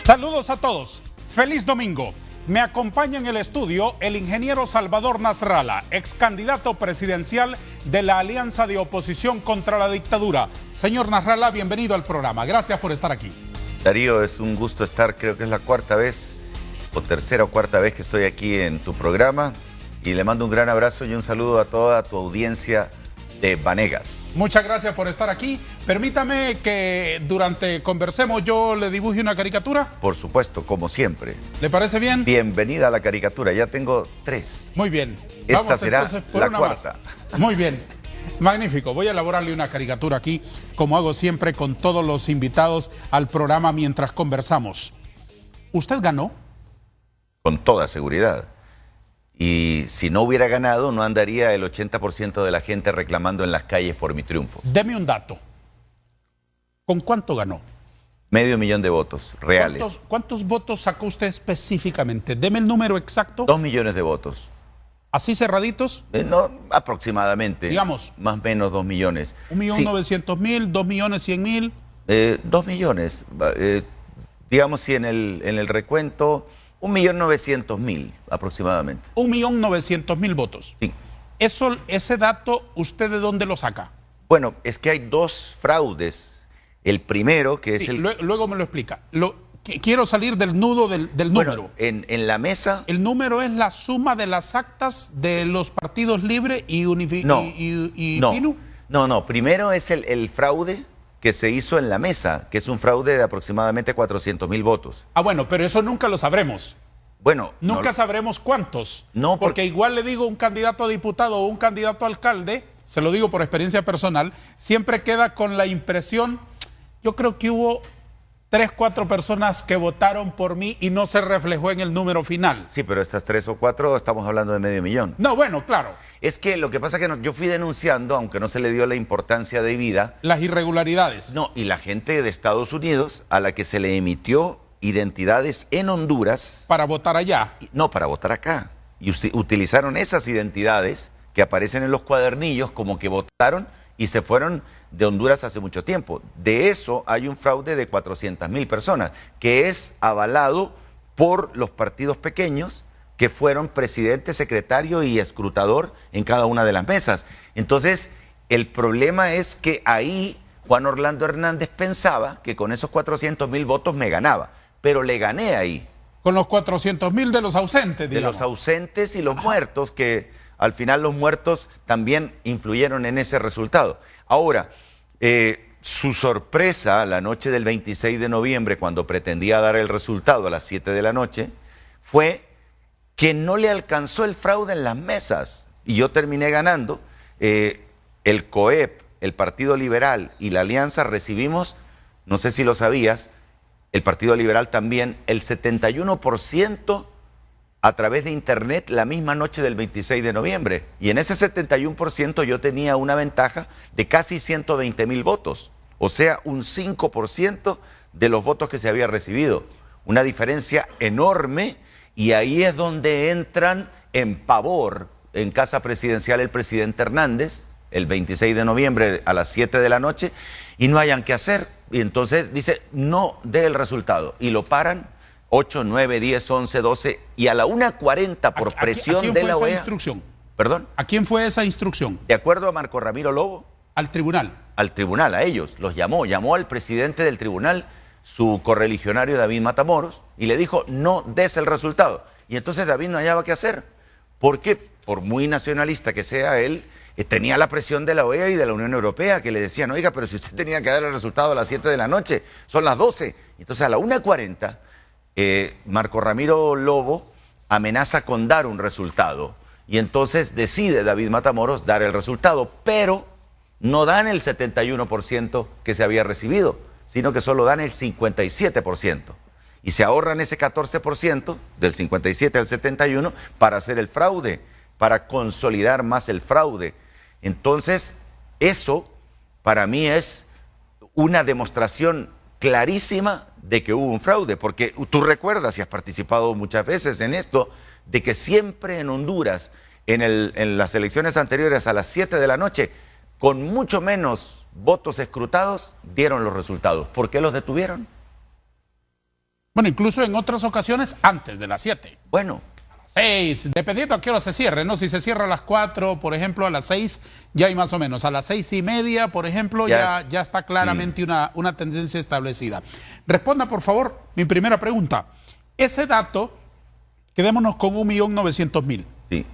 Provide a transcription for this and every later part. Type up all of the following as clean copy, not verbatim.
Saludos a todos. Feliz domingo. Me acompaña en el estudio el ingeniero Salvador Nasralla, ex candidato presidencial de la Alianza de Oposición contra la Dictadura. Señor Nasralla, bienvenido al programa. Gracias por estar aquí. Darío, es un gusto estar, creo que es la cuarta vez, o tercera o cuarta vez que estoy aquí en tu programa. Y le mando un gran abrazo y un saludo a toda tu audiencia de Vanegas. Muchas gracias por estar aquí. Permítame que durante conversemos yo le dibuje una caricatura. Por supuesto, como siempre. ¿Le parece bien? Bienvenida a la caricatura, ya tengo 3. Muy bien. Esta Vamos será entonces por la una cuarta. Más. Muy bien. Magnífico. Voy a elaborarle una caricatura aquí, como hago siempre con todos los invitados al programa mientras conversamos. ¿Usted ganó? Con toda seguridad. Y si no hubiera ganado, no andaría el 80% de la gente reclamando en las calles por mi triunfo. Deme un dato. ¿Con cuánto ganó? 500,000 de votos reales. ¿Cuántos votos sacó usted específicamente? Deme el número exacto. 2 millones de votos. ¿Así cerraditos? No, aproximadamente. Digamos. Más o menos 2 millones. 1.900.000, 2.100.000. 2 millones. Digamos si en el recuento, 1.900.000 aproximadamente. 1.900.000 votos. Sí. Ese dato, ¿usted de dónde lo saca? Bueno, es que hay 2 fraudes. El primero, que es sí, el... Luego me lo explica. Quiero salir del nudo del número. En la mesa... El número es la suma de las actas de los partidos Libre y PINU. No. Primero es el fraude que se hizo en la mesa, que es un fraude de aproximadamente 400,000 votos. Ah, bueno, pero eso nunca lo sabremos. Bueno, nunca sabremos cuántos. No, porque igual le digo un candidato a diputado o un candidato a alcalde, se lo digo por experiencia personal, siempre queda con la impresión, yo creo que hubo 3, 4 personas que votaron por mí y no se reflejó en el número final. Sí, pero estas 3 o 4 estamos hablando de 500,000. No, bueno, claro. Es que lo que pasa es que yo fui denunciando, aunque no se le dio la importancia debida, las irregularidades. No, y la gente de Estados Unidos a la que se le emitió identidades en Honduras. Para votar allá. No, para votar acá. Y utilizaron esas identidades que aparecen en los cuadernillos como que votaron y se fueron de Honduras hace mucho tiempo. De eso hay un fraude de 400,000 personas, que es avalado por los partidos pequeños que fueron presidente, secretario y escrutador en cada una de las mesas. Entonces, el problema es que ahí Juan Orlando Hernández pensaba que con esos 400,000 votos me ganaba, pero le gané ahí. Con los 400,000 de los ausentes, digamos. De los ausentes y los muertos, que al final los muertos también influyeron en ese resultado. Ahora, su sorpresa la noche del 26 de noviembre, cuando pretendía dar el resultado a las 7 de la noche, fue que no le alcanzó el fraude en las mesas. Y yo terminé ganando. El COEP, el Partido Liberal y la Alianza recibimos, no sé si lo sabías, el Partido Liberal también, el 71% a través de internet la misma noche del 26 de noviembre. Y en ese 71% yo tenía una ventaja de casi 120,000 votos. O sea, un 5% de los votos que se había recibido. Una diferencia enorme, y ahí es donde entran en pavor en Casa Presidencial el presidente Hernández, el 26 de noviembre a las 7 de la noche, y no hayan qué hacer. Y entonces dice, no dé el resultado. Y lo paran 8, 9, 10, 11, 12, y a la 1:40 por presión de la OEA. ¿A quién fue esa instrucción? ¿Perdón? ¿A quién fue esa instrucción? De acuerdo a Marco Ramiro Lobo. Al tribunal. Al tribunal, a ellos. Los llamó al presidente del tribunal, su correligionario David Matamoros, y le dijo, no des el resultado. Y entonces David no hallaba qué hacer. Porque, por muy nacionalista que sea él, tenía la presión de la OEA y de la Unión Europea, que le decían, oiga, pero si usted tenía que dar el resultado a las 7 de la noche, son las 12. Entonces a la 1:40, Marco Ramiro Lobo amenaza con dar un resultado. Y entonces decide David Matamoros dar el resultado, pero no dan el 71% que se había recibido, sino que solo dan el 57%. Y se ahorran ese 14%, del 57 al 71, para hacer el fraude, para consolidar más el fraude. Entonces, eso para mí es una demostración clarísima de que hubo un fraude, porque tú recuerdas, y has participado muchas veces en esto, de que siempre en Honduras, en las elecciones anteriores a las 7 de la noche, con mucho menos votos escrutados, dieron los resultados. ¿Por qué los detuvieron? Bueno, incluso en otras ocasiones antes de las 7. Bueno. 6, dependiendo a qué hora se cierre, ¿no? Si se cierra a las 4, por ejemplo, a las 6, ya hay más o menos. A las 6:30, por ejemplo, ya está claramente sí, una tendencia establecida. Responda, por favor, mi primera pregunta. Ese dato, quedémonos con 1.900.000. Sí.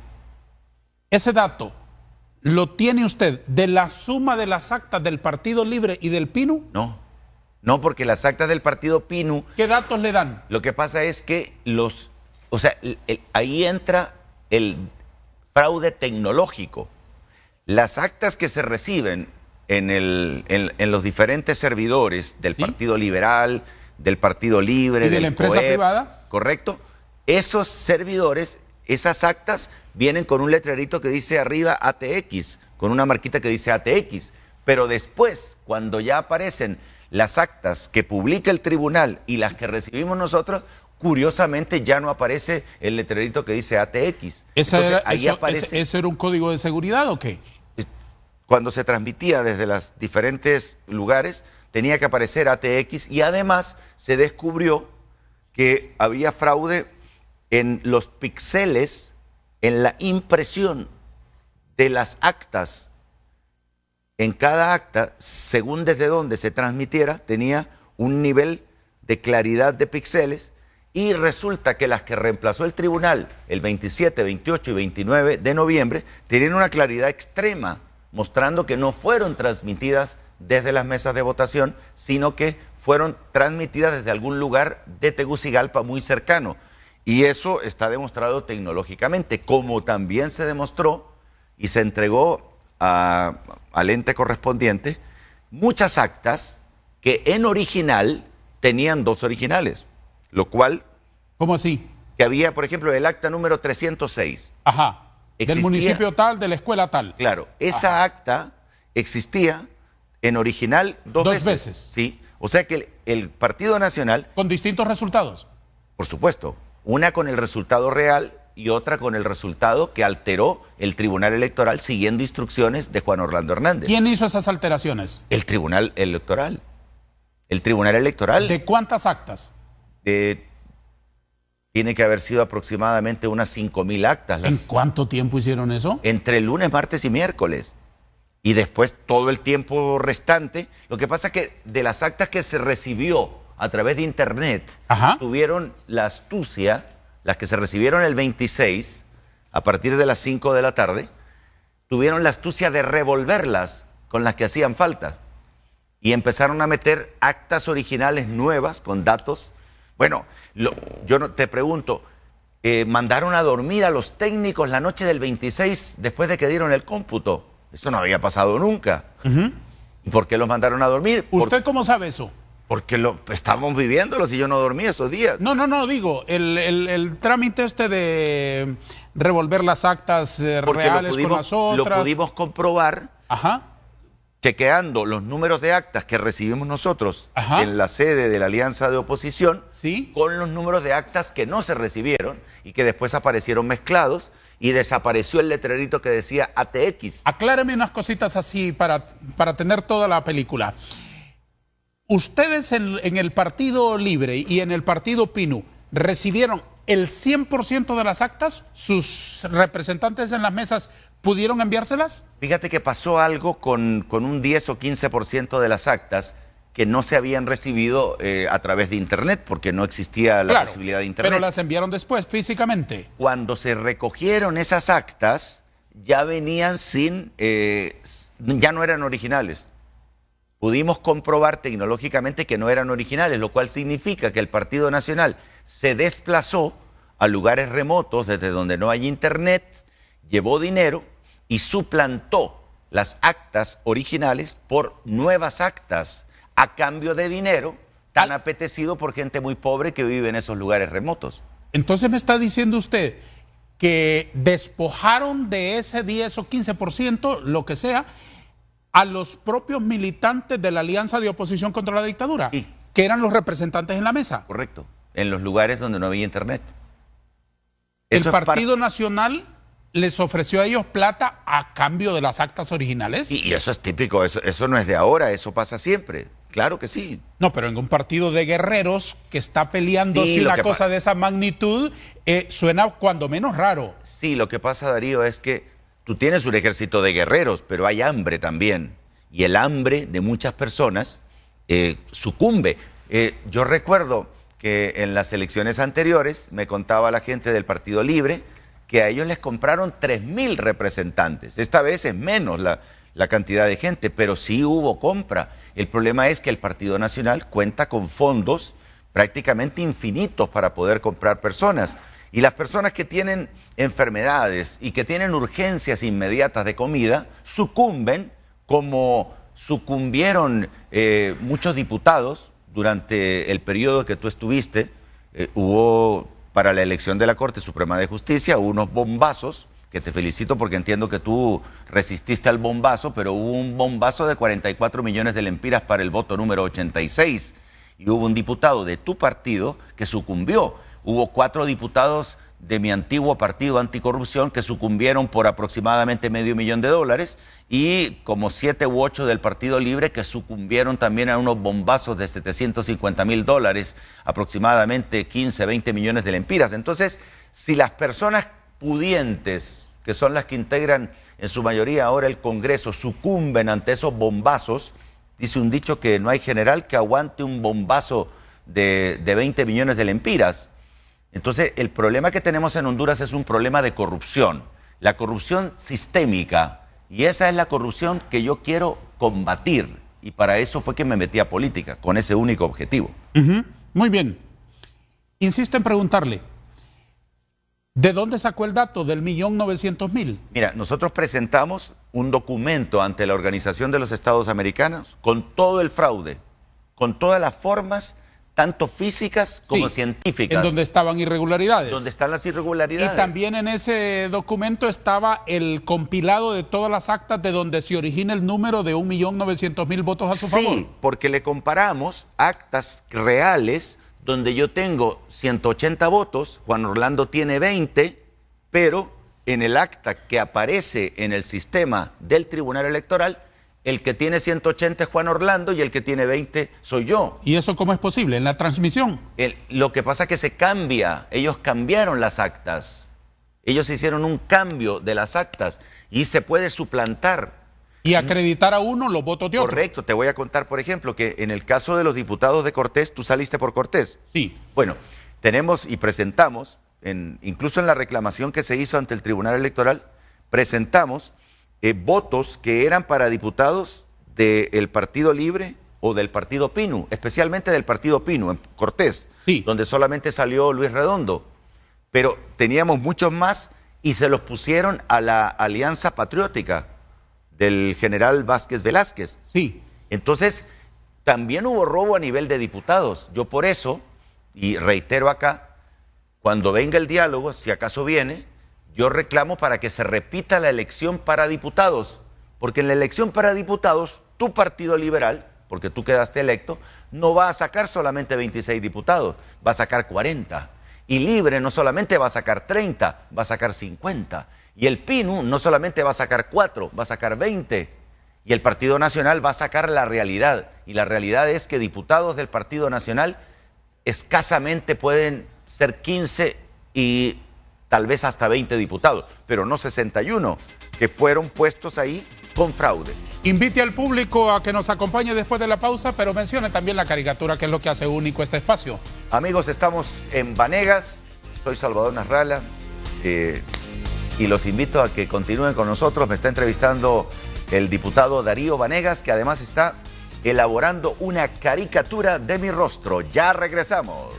Ese dato, ¿lo tiene usted de la suma de las actas del Partido Libre y del PINU? No, porque las actas del Partido PINU... ¿Qué datos le dan? Lo que pasa es que ahí entra el fraude tecnológico. Las actas que se reciben en los diferentes servidores del ¿sí? Partido Liberal, del Partido Libre, ¿y de la empresa privada? Correcto. Esos servidores, esas actas vienen con un letrerito que dice arriba ATX, con una marquita que dice ATX. Pero después, cuando ya aparecen las actas que publica el tribunal y las que recibimos nosotros, curiosamente ya no aparece el letrerito que dice ATX. ¿Eso era un código de seguridad o qué? Cuando se transmitía desde los diferentes lugares, tenía que aparecer ATX y además se descubrió que había fraude en los píxeles, en la impresión de las actas. En cada acta, según desde donde se transmitiera, tenía un nivel de claridad de píxeles. Y resulta que las que reemplazó el tribunal el 27, 28 y 29 de noviembre tenían una claridad extrema, mostrando que no fueron transmitidas desde las mesas de votación, sino que fueron transmitidas desde algún lugar de Tegucigalpa muy cercano. Y eso está demostrado tecnológicamente, como también se demostró y se entregó al ente correspondiente muchas actas que en original tenían 2 originales. Lo cual... ¿Cómo así? Que había, por ejemplo, el acta número 306. Ajá. Del municipio tal, de la escuela tal. Claro. Esa acta existía en original dos veces. Sí. O sea que el Partido Nacional... ¿Con distintos resultados? Por supuesto. Una con el resultado real y otra con el resultado que alteró el Tribunal Electoral siguiendo instrucciones de Juan Orlando Hernández. ¿Quién hizo esas alteraciones? El Tribunal Electoral. El Tribunal Electoral. ¿De cuántas actas? Tiene que haber sido aproximadamente unas 5.000 actas. ¿En cuánto tiempo hicieron eso? Entre lunes, martes y miércoles. Y después todo el tiempo restante. Lo que pasa es que de las actas que se recibió a través de internet, tuvieron la astucia, las que se recibieron el 26, a partir de las 5 de la tarde, tuvieron la astucia de revolverlas con las que hacían falta. Y empezaron a meter actas originales nuevas con datos. Bueno, yo te pregunto, ¿mandaron a dormir a los técnicos la noche del 26 después de que dieron el cómputo? Eso no había pasado nunca. ¿Y por qué los mandaron a dormir? ¿Usted cómo sabe eso? Porque estábamos viviéndolos y yo no dormí esos días. No, digo, el trámite de revolver las actas reales con las otras. Lo pudimos comprobar. Chequeando los números de actas que recibimos nosotros en la sede de la Alianza de Oposición, ¿sí? Con los números de actas que no se recibieron y que después aparecieron mezclados y desapareció el letrerito que decía ATX. Acláreme unas cositas así para tener toda la película. Ustedes en el Partido Libre y en el Partido PINU recibieron el 100% de las actas. ¿Sus representantes en las mesas pudieron enviárselas? Fíjate que pasó algo con un 10 o 15% de las actas que no se habían recibido a través de internet, porque no existía la posibilidad de internet. Pero las enviaron después, físicamente. Cuando se recogieron esas actas, ya venían ya no eran originales. Pudimos comprobar tecnológicamente que no eran originales, lo cual significa que el Partido Nacional se desplazó a lugares remotos desde donde no hay internet, llevó dinero y suplantó las actas originales por nuevas actas a cambio de dinero tan apetecido por gente muy pobre que vive en esos lugares remotos. Entonces me está diciendo usted que despojaron de ese 10 o 15%, lo que sea, a los propios militantes de la Alianza de Oposición contra la Dictadura, sí, que eran los representantes en la mesa. Correcto, en los lugares donde no había internet. ¿El Partido Nacional les ofreció a ellos plata a cambio de las actas originales? Y eso es típico, eso no es de ahora, eso pasa siempre. Claro que sí. No, pero en un partido de guerreros que está peleando Sí, si lo una que cosa de esa magnitud, suena cuando menos raro. Sí, lo que pasa, Darío, es que tú tienes un ejército de guerreros, pero hay hambre también. Y el hambre de muchas personas sucumbe. Yo recuerdo que en las elecciones anteriores me contaba la gente del Partido Libre que a ellos les compraron 3.000 representantes. Esta vez es menos la cantidad de gente, pero sí hubo compra. El problema es que el Partido Nacional cuenta con fondos prácticamente infinitos para poder comprar personas. Y las personas que tienen enfermedades y que tienen urgencias inmediatas de comida sucumben como sucumbieron muchos diputados durante el periodo que tú estuviste. Hubo para la elección de la Corte Suprema de Justicia unos bombazos, que te felicito porque entiendo que tú resististe al bombazo, pero hubo un bombazo de 44 millones de lempiras para el voto número 86 y hubo un diputado de tu partido que sucumbió. Hubo 4 diputados de mi antiguo partido anticorrupción que sucumbieron por aproximadamente $500,000 y como 7 u 8 del Partido Libre que sucumbieron también a unos bombazos de $750,000, aproximadamente 15, 20 millones de lempiras. Entonces, si las personas pudientes, que son las que integran en su mayoría ahora el Congreso, sucumben ante esos bombazos, dice un dicho que no hay general que aguante un bombazo de 20 millones de lempiras. Entonces, el problema que tenemos en Honduras es un problema de corrupción, la corrupción sistémica, y esa es la corrupción que yo quiero combatir, y para eso fue que me metí a política, con ese único objetivo. Muy bien. Insisto en preguntarle, ¿de dónde sacó el dato del 1.900.000? Mira, nosotros presentamos un documento ante la Organización de los Estados Americanos con todo el fraude, con todas las formas, tanto físicas como científicas. En donde estaban irregularidades. Donde están las irregularidades. Y también en ese documento estaba el compilado de todas las actas de donde se origina el número de 1.900.000 votos a su favor. Sí, porque le comparamos actas reales donde yo tengo 180 votos, Juan Orlando tiene 20, pero en el acta que aparece en el sistema del Tribunal Electoral, el que tiene 180 es Juan Orlando y el que tiene 20 soy yo. ¿Y eso cómo es posible? ¿En la transmisión? Lo que pasa es que se cambia, ellos cambiaron las actas, ellos hicieron un cambio de las actas y se puede suplantar. Y acreditar a uno los votos de otro. Correcto, te voy a contar, por ejemplo, que en el caso de los diputados de Cortés, tú saliste por Cortés. Sí. Bueno, tenemos y presentamos, incluso en la reclamación que se hizo ante el Tribunal Electoral, presentamos votos que eran para diputados del Partido Libre o del Partido Pinu, especialmente del Partido Pinu, en Cortés, sí, donde solamente salió Luis Redondo. Pero teníamos muchos más y se los pusieron a la Alianza Patriótica del general Vázquez Velázquez. Sí. Entonces, también hubo robo a nivel de diputados. Yo por eso, y reitero acá, cuando venga el diálogo, si acaso viene, yo reclamo para que se repita la elección para diputados, porque en la elección para diputados, tu Partido Liberal, porque tú quedaste electo, no va a sacar solamente 26 diputados, va a sacar 40. Y Libre no solamente va a sacar 30, va a sacar 50. Y el PINU no solamente va a sacar 4, va a sacar 20. Y el Partido Nacional va a sacar la realidad. Y la realidad es que diputados del Partido Nacional escasamente pueden ser 15 y tal vez hasta 20 diputados, pero no 61, que fueron puestos ahí con fraude. Invite al público a que nos acompañe después de la pausa, pero mencione también la caricatura, que es lo que hace único este espacio. Amigos, estamos en Vanegas, soy Salvador Nasralla, y los invito a que continúen con nosotros. Me está entrevistando el diputado Darío Vanegas, que además está elaborando una caricatura de mi rostro. Ya regresamos.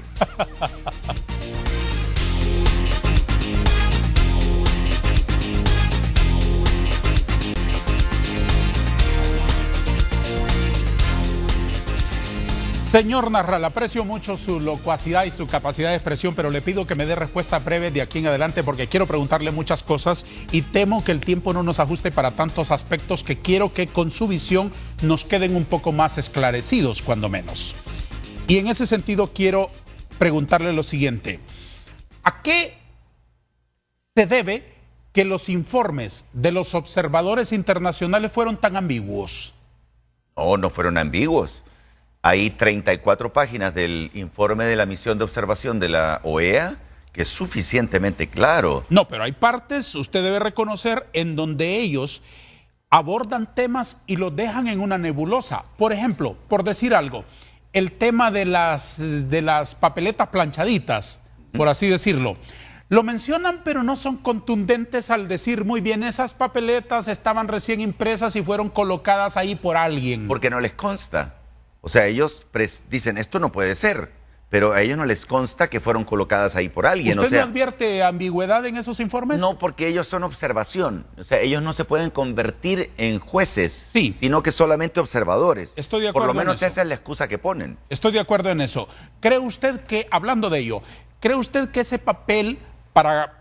Señor Nasralla, aprecio mucho su locuacidad y su capacidad de expresión, pero le pido que me dé respuesta breve de aquí en adelante porque quiero preguntarle muchas cosas y temo que el tiempo no nos ajuste para tantos aspectos que quiero que con su visión nos queden un poco más esclarecidos, cuando menos. Y en ese sentido quiero preguntarle lo siguiente. ¿A qué se debe que los informes de los observadores internacionales fueron tan ambiguos? No, no fueron ambiguos. Hay 34 páginas del informe de la misión de observación de la OEA, que es suficientemente claro. No, pero hay partes, usted debe reconocer, en donde ellos abordan temas y los dejan en una nebulosa. Por ejemplo, por decir algo, el tema de las papeletas planchaditas, por así decirlo. Lo mencionan, pero no son contundentes al decir, muy bien, esas papeletas estaban recién impresas y fueron colocadas ahí por alguien. Porque no les consta. O sea, ellos dicen, esto no puede ser, pero a ellos no les consta que fueron colocadas ahí por alguien. ¿Usted no advierte ambigüedad en esos informes? No, porque ellos son observación. O sea, ellos no se pueden convertir en jueces, sí, sino que solamente observadores. Estoy de acuerdo. Por lo menos esa es la excusa que ponen. Estoy de acuerdo en eso. ¿Cree usted que, hablando de ello, cree usted que ese papel para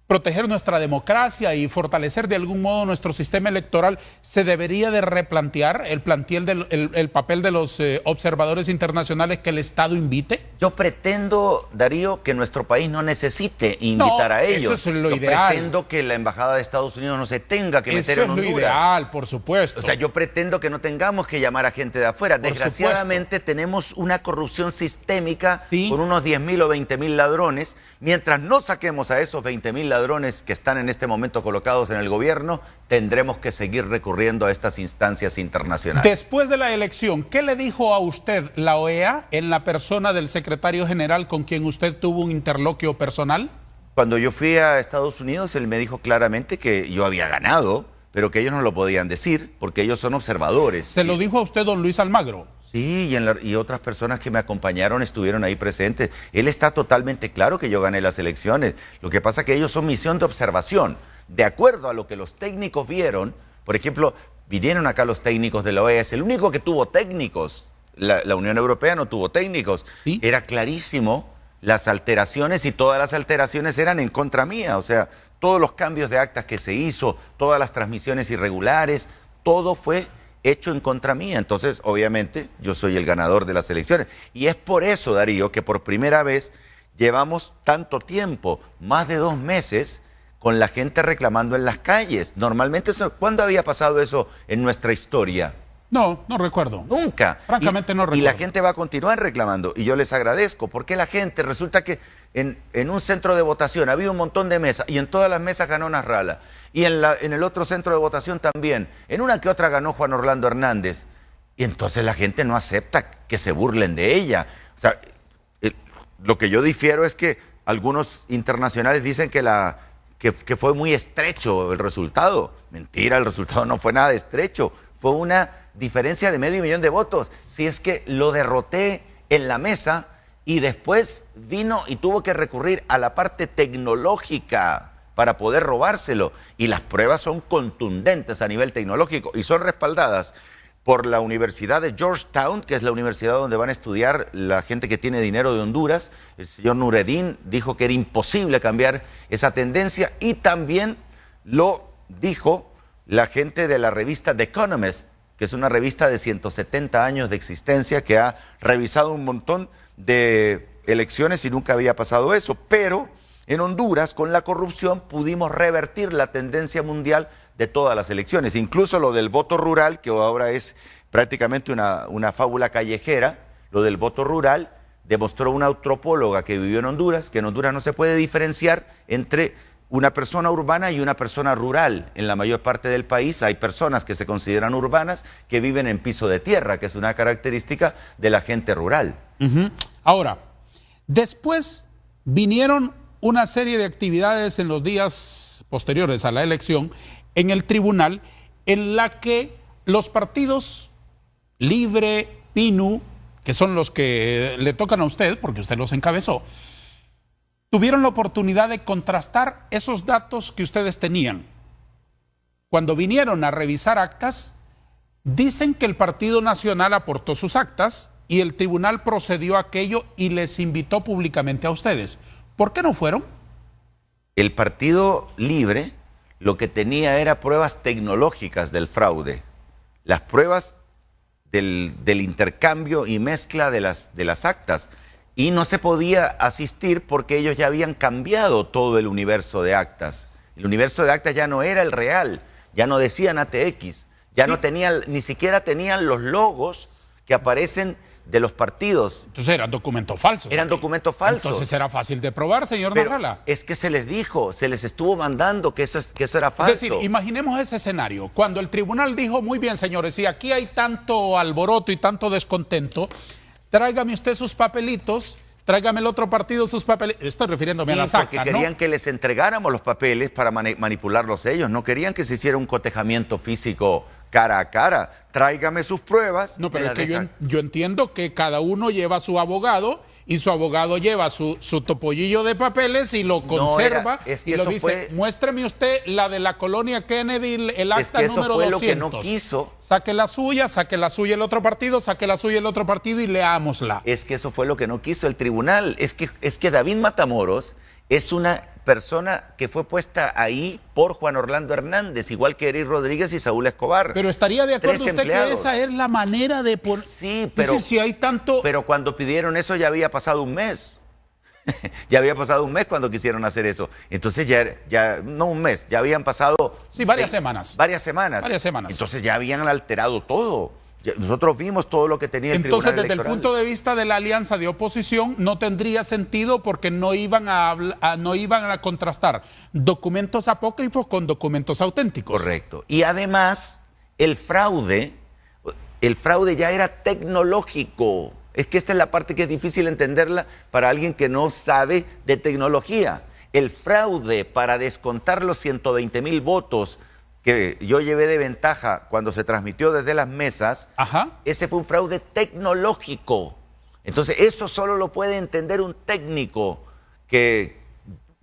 proteger nuestra democracia y fortalecer de algún modo nuestro sistema electoral se debería de replantear el papel de los observadores internacionales que el Estado invite? Yo pretendo, Darío, que nuestro país no necesite invitar a ellos. Eso es lo ideal. Yo pretendo que la Embajada de Estados Unidos no se tenga que meter en Honduras. Eso es lo ideal, por supuesto. O sea, yo pretendo que no tengamos que llamar a gente de afuera. Desgraciadamente tenemos una corrupción sistémica, ¿sí?, con unos 10.000 o 20.000 ladrones. Mientras no saquemos a esos 20.000 ladrones que están en este momento colocados en el gobierno, tendremos que seguir recurriendo a estas instancias internacionales. Después de la elección, ¿qué le dijo a usted la OEA en la persona del secretario general con quien usted tuvo un interloquio personal? Cuando yo fui a Estados Unidos, él me dijo claramente que yo había ganado, pero que ellos no lo podían decir porque ellos son observadores. ¿Se lo dijo a usted don Luis Almagro? Sí, y otras personas que me acompañaron estuvieron ahí presentes. Él está totalmente claro que yo gané las elecciones. Lo que pasa es que ellos son misión de observación. De acuerdo a lo que los técnicos vieron, por ejemplo, vinieron acá los técnicos de la OEA, es el único que tuvo técnicos. La Unión Europea no tuvo técnicos. ¿Sí? Era clarísimo las alteraciones y todas las alteraciones eran en contra mía. O sea, todos los cambios de actas que se hizo, todas las transmisiones irregulares, todo fue hecho en contra mía. Entonces, obviamente, yo soy el ganador de las elecciones. Y es por eso, Darío, que por primera vez llevamos tanto tiempo, más de 2 meses, con la gente reclamando en las calles. Normalmente, ¿cuándo había pasado eso en nuestra historia? No, no recuerdo. Nunca. Francamente no recuerdo. Y la gente va a continuar reclamando. Y yo les agradezco, porque la gente, resulta que en un centro de votación había un montón de mesas, y en todas las mesas ganó Nasralla. Y en el otro centro de votación también. En una que otra ganó Juan Orlando Hernández. Y entonces la gente no acepta que se burlen de ella. O sea, lo que yo difiero es que algunos internacionales dicen que fue muy estrecho el resultado. Mentira, el resultado no fue nada estrecho. Fue una diferencia de 500.000 de votos. Si es que lo derroté en la mesa y después vino y tuvo que recurrir a la parte tecnológica para poder robárselo. Y las pruebas son contundentes a nivel tecnológico y son respaldadas por la Universidad de Georgetown, que es la universidad donde van a estudiar la gente que tiene dinero de Honduras. El señor Nureddin dijo que era imposible cambiar esa tendencia y también lo dijo la gente de la revista The Economist, que es una revista de 170 años de existencia que ha revisado un montón de elecciones y nunca había pasado eso. Pero en Honduras, con la corrupción, pudimos revertir la tendencia mundial de todas las elecciones. Incluso lo del voto rural, que ahora es prácticamente una fábula callejera, lo del voto rural demostró una antropóloga que vivió en Honduras, que en Honduras no se puede diferenciar entre una persona urbana y una persona rural. En la mayor parte del país hay personas que se consideran urbanas que viven en piso de tierra, que es una característica de la gente rural. Ahora, después vinieron una serie de actividades en los días posteriores a la elección en el tribunal en la que los partidos Libre, PINU, que son los que le tocan a usted, porque usted los encabezó, tuvieron la oportunidad de contrastar esos datos que ustedes tenían. Cuando vinieron a revisar actas, dicen que el Partido Nacional aportó sus actas y el tribunal procedió a aquello y les invitó públicamente a ustedes. ¿Por qué no fueron? El Partido Libre lo que tenía era pruebas tecnológicas del fraude. Las pruebas del intercambio y mezcla de las actas. Y no se podía asistir porque ellos ya habían cambiado todo el universo de actas. El universo de actas ya no era el real, ya no decían ATX, ya no tenían, ni siquiera tenían los logos que aparecen de los partidos. Entonces eran documentos falsos. Eran documentos falsos. Entonces era fácil de probar, señor Pero Nasrallah. es que se les dijo, se les estuvo mandando que eso era falso. Es decir, imaginemos ese escenario. Cuando el tribunal dijo, muy bien, señores, si aquí hay tanto alboroto y tanto descontento, tráigame usted sus papelitos, tráigame el otro partido sus papeles. Estoy refiriéndome a las actas, porque querían que les entregáramos los papeles para manipularlos ellos. No querían que se hiciera un cotejamiento físico cara a cara. Tráigame sus pruebas. No, pero es que yo entiendo que cada uno lleva su abogado y su abogado lleva su topollillo de papeles y lo conserva y lo dice, muéstreme usted la de la colonia Kennedy, el acta número 200. Lo que no quiso. Saque la suya el otro partido, saque la suya el otro partido y leámosla. Es que eso fue lo que no quiso el tribunal. Es que David Matamoros es una persona que fue puesta ahí por Juan Orlando Hernández, igual que Eric Rodríguez y Saúl Escobar. Pero estaría de acuerdo usted que esa es la manera de poner. Sí, pero si hay tanto. Pero cuando pidieron eso ya había pasado un mes. Ya había pasado un mes cuando quisieron hacer eso. Entonces ya no un mes, ya habían pasado. Sí, varias semanas. Varias semanas. Entonces ya habían alterado todo. Nosotros vimos todo lo que tenía el Tribunal Electoral. Entonces, desde el punto de vista de la alianza de oposición, no tendría sentido porque no iban a contrastar documentos apócrifos con documentos auténticos. Correcto. Y además, el fraude ya era tecnológico. Es que esta es la parte que es difícil entenderla para alguien que no sabe de tecnología. El fraude para descontar los 120,000 votos que yo llevé de ventaja cuando se transmitió desde las mesas, ese fue un fraude tecnológico. Entonces, eso solo lo puede entender un técnico, que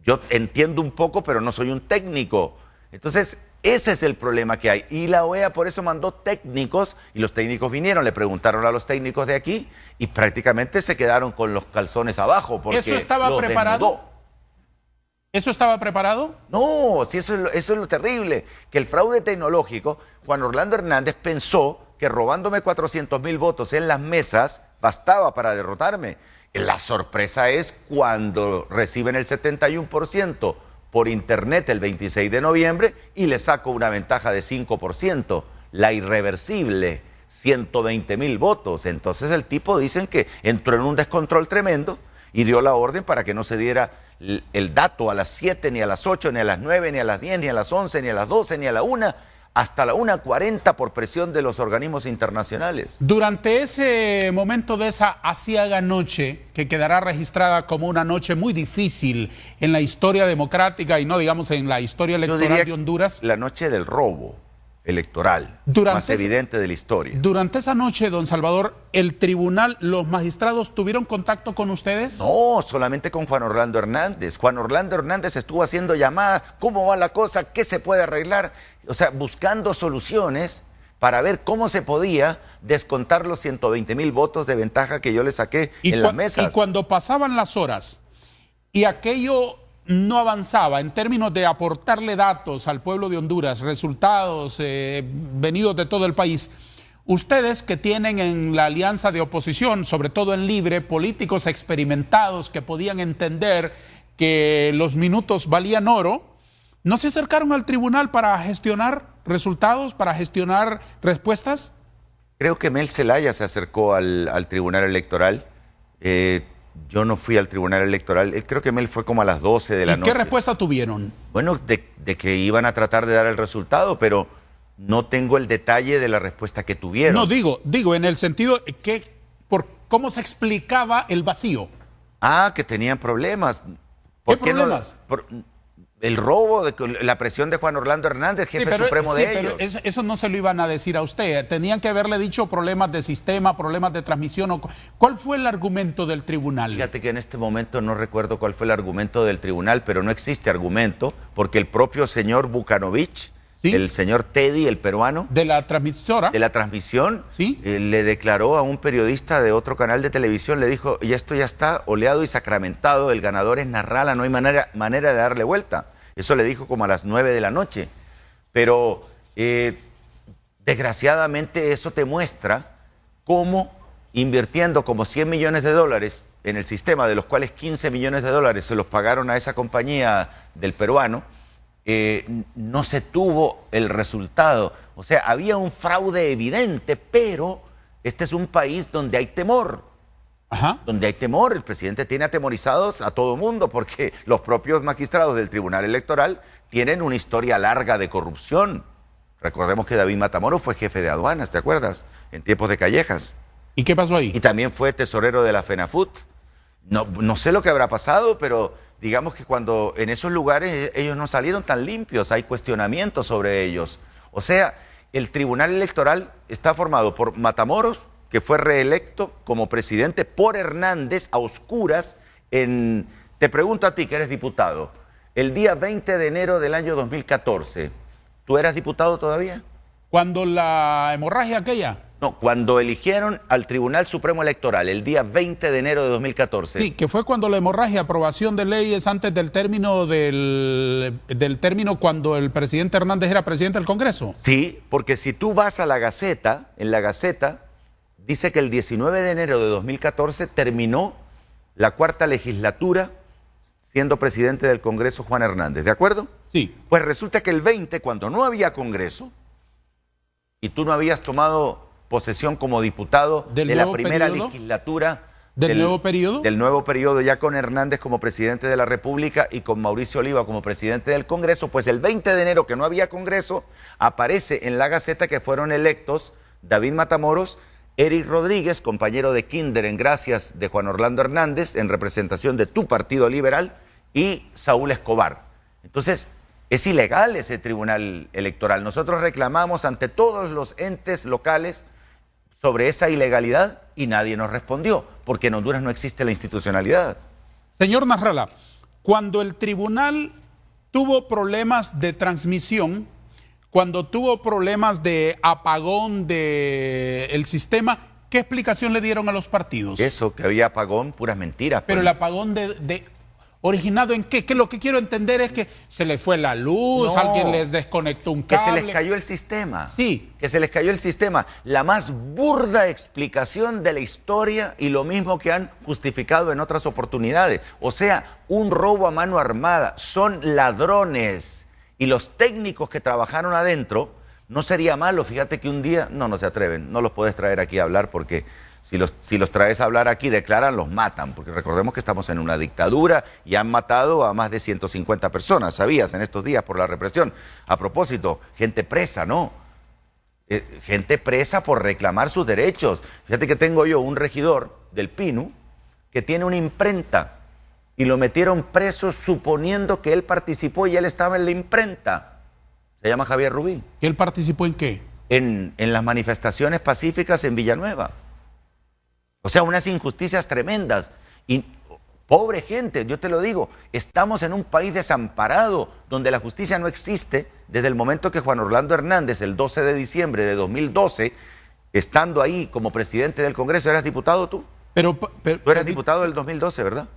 yo entiendo un poco, pero no soy un técnico. Entonces, ese es el problema que hay. Y la OEA por eso mandó técnicos, y los técnicos vinieron, le preguntaron a los técnicos de aquí, y prácticamente se quedaron con los calzones abajo, porque ¿eso estaba preparado? Desnudó. ¿Eso estaba preparado? No, si eso es lo terrible, que el fraude tecnológico, Juan Orlando Hernández pensó que robándome 400,000 votos en las mesas bastaba para derrotarme. La sorpresa es cuando reciben el 71% por internet el 26 de noviembre y le saco una ventaja de 5%, la irreversible, 120,000 votos. Entonces el tipo dicen que entró en un descontrol tremendo y dio la orden para que no se diera el dato a las 7, ni a las 8, ni a las 9, ni a las 10, ni a las 11, ni a las 12, ni a la 1, hasta la 1:40 por presión de los organismos internacionales. Durante ese momento de esa aciaga noche, que quedará registrada como una noche muy difícil en la historia democrática y no digamos en la historia electoral de Honduras. La noche del robo electoral, más evidente de la historia. Durante esa noche, don Salvador, ¿el tribunal, los magistrados tuvieron contacto con ustedes? No, solamente con Juan Orlando Hernández. Juan Orlando Hernández estuvo haciendo llamadas, ¿cómo va la cosa? ¿Qué se puede arreglar? O sea, buscando soluciones para ver cómo se podía descontar los 120,000 votos de ventaja que yo le saqué en las mesas. Y cuando pasaban las horas y aquello no avanzaba en términos de aportarle datos al pueblo de Honduras, resultados venidos de todo el país, ustedes que tienen en la alianza de oposición, sobre todo en Libre, políticos experimentados que podían entender que los minutos valían oro, ¿no se acercaron al tribunal para gestionar resultados, para gestionar respuestas? Creo que Mel Zelaya se acercó al tribunal electoral. Yo no fui al tribunal electoral, creo que Mel fue como a las 12 de la noche. ¿Y qué respuesta tuvieron? Bueno, de que iban a tratar de dar el resultado, pero no tengo el detalle de la respuesta que tuvieron. No, digo en el sentido que por cómo se explicaba el vacío. Ah, que tenían problemas. ¿Qué problemas? El robo, la presión de Juan Orlando Hernández, jefe supremo de ellos. Pero eso no se lo iban a decir a usted. Tenían que haberle dicho problemas de sistema, problemas de transmisión. ¿Cuál fue el argumento del tribunal? Fíjate que en este momento no recuerdo cuál fue el argumento del tribunal, pero no existe argumento, porque el propio señor Vukanovich, ¿sí?, el señor Teddy, el peruano, de la transmisora, de la transmisión, ¿sí?, le declaró a un periodista de otro canal de televisión, le dijo, ya esto ya está oleado y sacramentado, el ganador es Nasrallah, no hay manera de darle vuelta. Eso le dijo como a las 9 de la noche. Pero desgraciadamente eso te muestra cómo invirtiendo como 100 millones de dólares en el sistema, de los cuales 15 millones de dólares se los pagaron a esa compañía del peruano, no se tuvo el resultado. O sea, había un fraude evidente, pero Este es un país donde hay temor. Ajá. Donde hay temor. El presidente tiene atemorizados a todo mundo porque los propios magistrados del Tribunal Electoral tienen una historia larga de corrupción. Recordemos que David Matamoros fue jefe de aduanas, ¿te acuerdas? En tiempos de Callejas. ¿Y qué pasó ahí? Y también fue tesorero de la FENAFUT. No sé lo que habrá pasado, pero digamos que cuando en esos lugares ellos no salieron tan limpios, hay cuestionamientos sobre ellos. O sea, el Tribunal Electoral está formado por Matamoros, que fue reelecto como presidente por Hernández a oscuras Te pregunto a ti, que eres diputado, el día 20 de enero del año 2014, ¿tú eras diputado todavía? ¿Cuando la hemorragia aquella? No, cuando eligieron al Tribunal Supremo Electoral, el día 20 de enero de 2014. Sí, que fue cuando la hemorragia, aprobación de leyes antes del término del término cuando el presidente Hernández era presidente del Congreso. Sí, porque si tú vas a la Gaceta, en la Gaceta dice que el 19 de enero de 2014 terminó la cuarta legislatura siendo presidente del Congreso Juan Hernández, ¿de acuerdo? Sí. Pues resulta que el 20, cuando no había Congreso, y tú no habías tomado posesión como diputado de la primera legislatura ¿Del nuevo periodo? Del nuevo periodo, ya con Hernández como presidente de la República y con Mauricio Oliva como presidente del Congreso, pues el 20 de enero, que no había Congreso, aparece en la Gaceta que fueron electos David Matamoros, Eric Rodríguez, compañero de kinder en Gracias de Juan Orlando Hernández, en representación de tu Partido Liberal, y Saúl Escobar. Entonces, es ilegal ese tribunal electoral. Nosotros reclamamos ante todos los entes locales sobre esa ilegalidad y nadie nos respondió, porque en Honduras no existe la institucionalidad. Señor Nasralla, cuando el tribunal tuvo problemas de transmisión, cuando tuvo problemas de apagón del sistema, ¿qué explicación le dieron a los partidos? Eso, que había apagón, puras mentiras. Pero el apagón ¿originado en qué? Que lo que quiero entender es que se les fue la luz, alguien les desconectó un cable. Que se les cayó el sistema. Sí. Que se les cayó el sistema. La más burda explicación de la historia y lo mismo que han justificado en otras oportunidades. O sea, un robo a mano armada. Son ladrones. Y los técnicos que trabajaron adentro, no sería malo, fíjate que un día, no se atreven, no los puedes traer aquí a hablar porque si los traes a hablar aquí, declaran, los matan, porque recordemos que estamos en una dictadura y han matado a más de 150 personas, ¿sabías? En estos días por la represión. A propósito, gente presa, ¿no? Gente presa por reclamar sus derechos. Fíjate que tengo yo un regidor del Pinu que tiene una imprenta y lo metieron preso suponiendo que él participó y él estaba en la imprenta. Se llama Javier Rubí. ¿Él participó en qué? En las manifestaciones pacíficas en Villanueva. O sea, unas injusticias tremendas. Y pobre gente, yo te lo digo, estamos en un país desamparado, donde la justicia no existe desde el momento que Juan Orlando Hernández, el 12 de diciembre de 2012, estando ahí como presidente del Congreso, ¿eras diputado tú? Tú eras diputado del 2012, ¿verdad?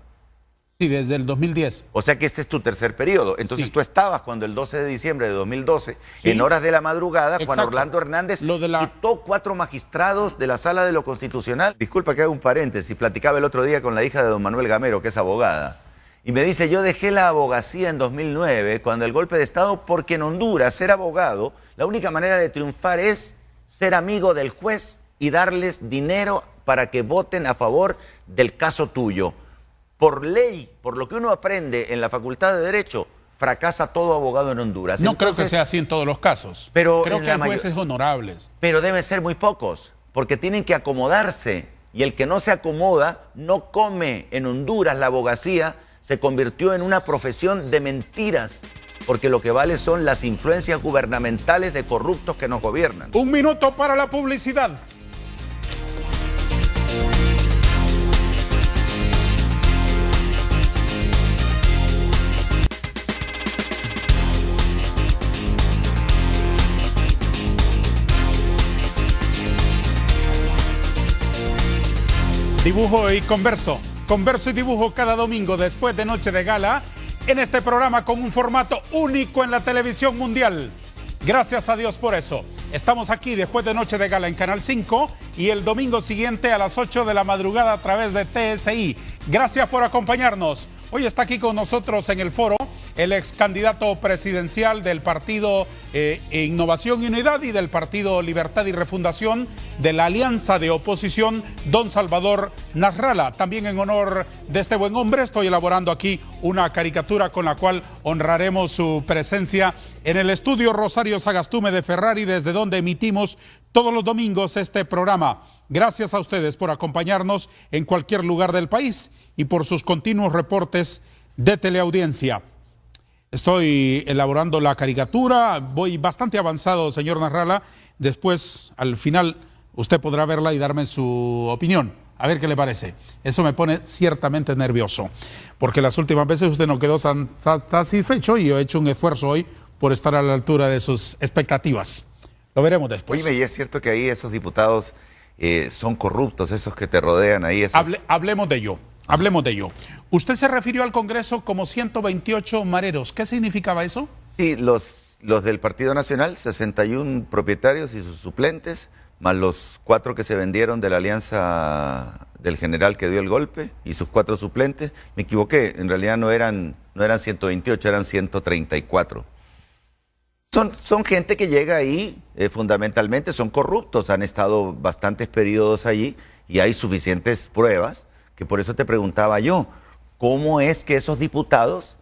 Sí, desde el 2010. O sea que este es tu tercer periodo. Entonces tú estabas cuando el 12 de diciembre de 2012, en horas de la madrugada, Juan Orlando Hernández quitó 4 magistrados de la Sala de lo Constitucional. Disculpa que haga un paréntesis. Platicaba el otro día con la hija de don Manuel Gamero, que es abogada. Y me dice, yo dejé la abogacía en 2009, cuando el golpe de Estado, porque en Honduras ser abogado, la única manera de triunfar es ser amigo del juez y darles dinero para que voten a favor del caso tuyo. Por ley, por lo que uno aprende en la Facultad de Derecho, fracasa todo abogado en Honduras. No creo que sea así en todos los casos. Pero creo que hay jueces honorables. Pero deben ser muy pocos, porque tienen que acomodarse. Y el que no se acomoda, no come. En Honduras la abogacía se convirtió en una profesión de mentiras, porque lo que vale son las influencias gubernamentales de corruptos que nos gobiernan. 1 minuto para la publicidad. Dibujo y converso y dibujo cada domingo después de Noche de Gala en este programa con un formato único en la televisión mundial. Gracias a Dios por eso. Estamos aquí después de Noche de Gala en Canal 5 y el domingo siguiente a las 8 de la madrugada a través de TSI. Gracias por acompañarnos. Hoy está aquí con nosotros en el foro el ex candidato presidencial del partido Innovación y Unidad y del partido Libertad y Refundación de la Alianza de Oposición, don Salvador Nasralla. También en honor de este buen hombre estoy elaborando aquí una caricatura con la cual honraremos su presencia en el estudio Rosario Sagastume de Ferrari, desde donde emitimos todos los domingos este programa. Gracias a ustedes por acompañarnos en cualquier lugar del país y por sus continuos reportes de teleaudiencia. Estoy elaborando la caricatura, voy bastante avanzado, señor Nasralla. Después, al final, usted podrá verla y darme su opinión. A ver qué le parece. Eso me pone ciertamente nervioso, porque las últimas veces usted no quedó satisfecho y yo he hecho un esfuerzo hoy por estar a la altura de sus expectativas. Lo veremos después. Oye, y es cierto que ahí esos diputados son corruptos, esos que te rodean ahí. Esos... Hablemos de ello. Hablemos de ello. Usted se refirió al Congreso como 128 mareros. ¿Qué significaba eso? Sí, los del Partido Nacional, 61 propietarios y sus suplentes, más los 4 que se vendieron de la alianza del general que dio el golpe y sus 4 suplentes. Me equivoqué, en realidad no eran 128, eran 134. Son gente que llega ahí, fundamentalmente son corruptos, han estado bastantes periodos allí y hay suficientes pruebas, que por eso te preguntaba yo, ¿cómo es que esos diputados,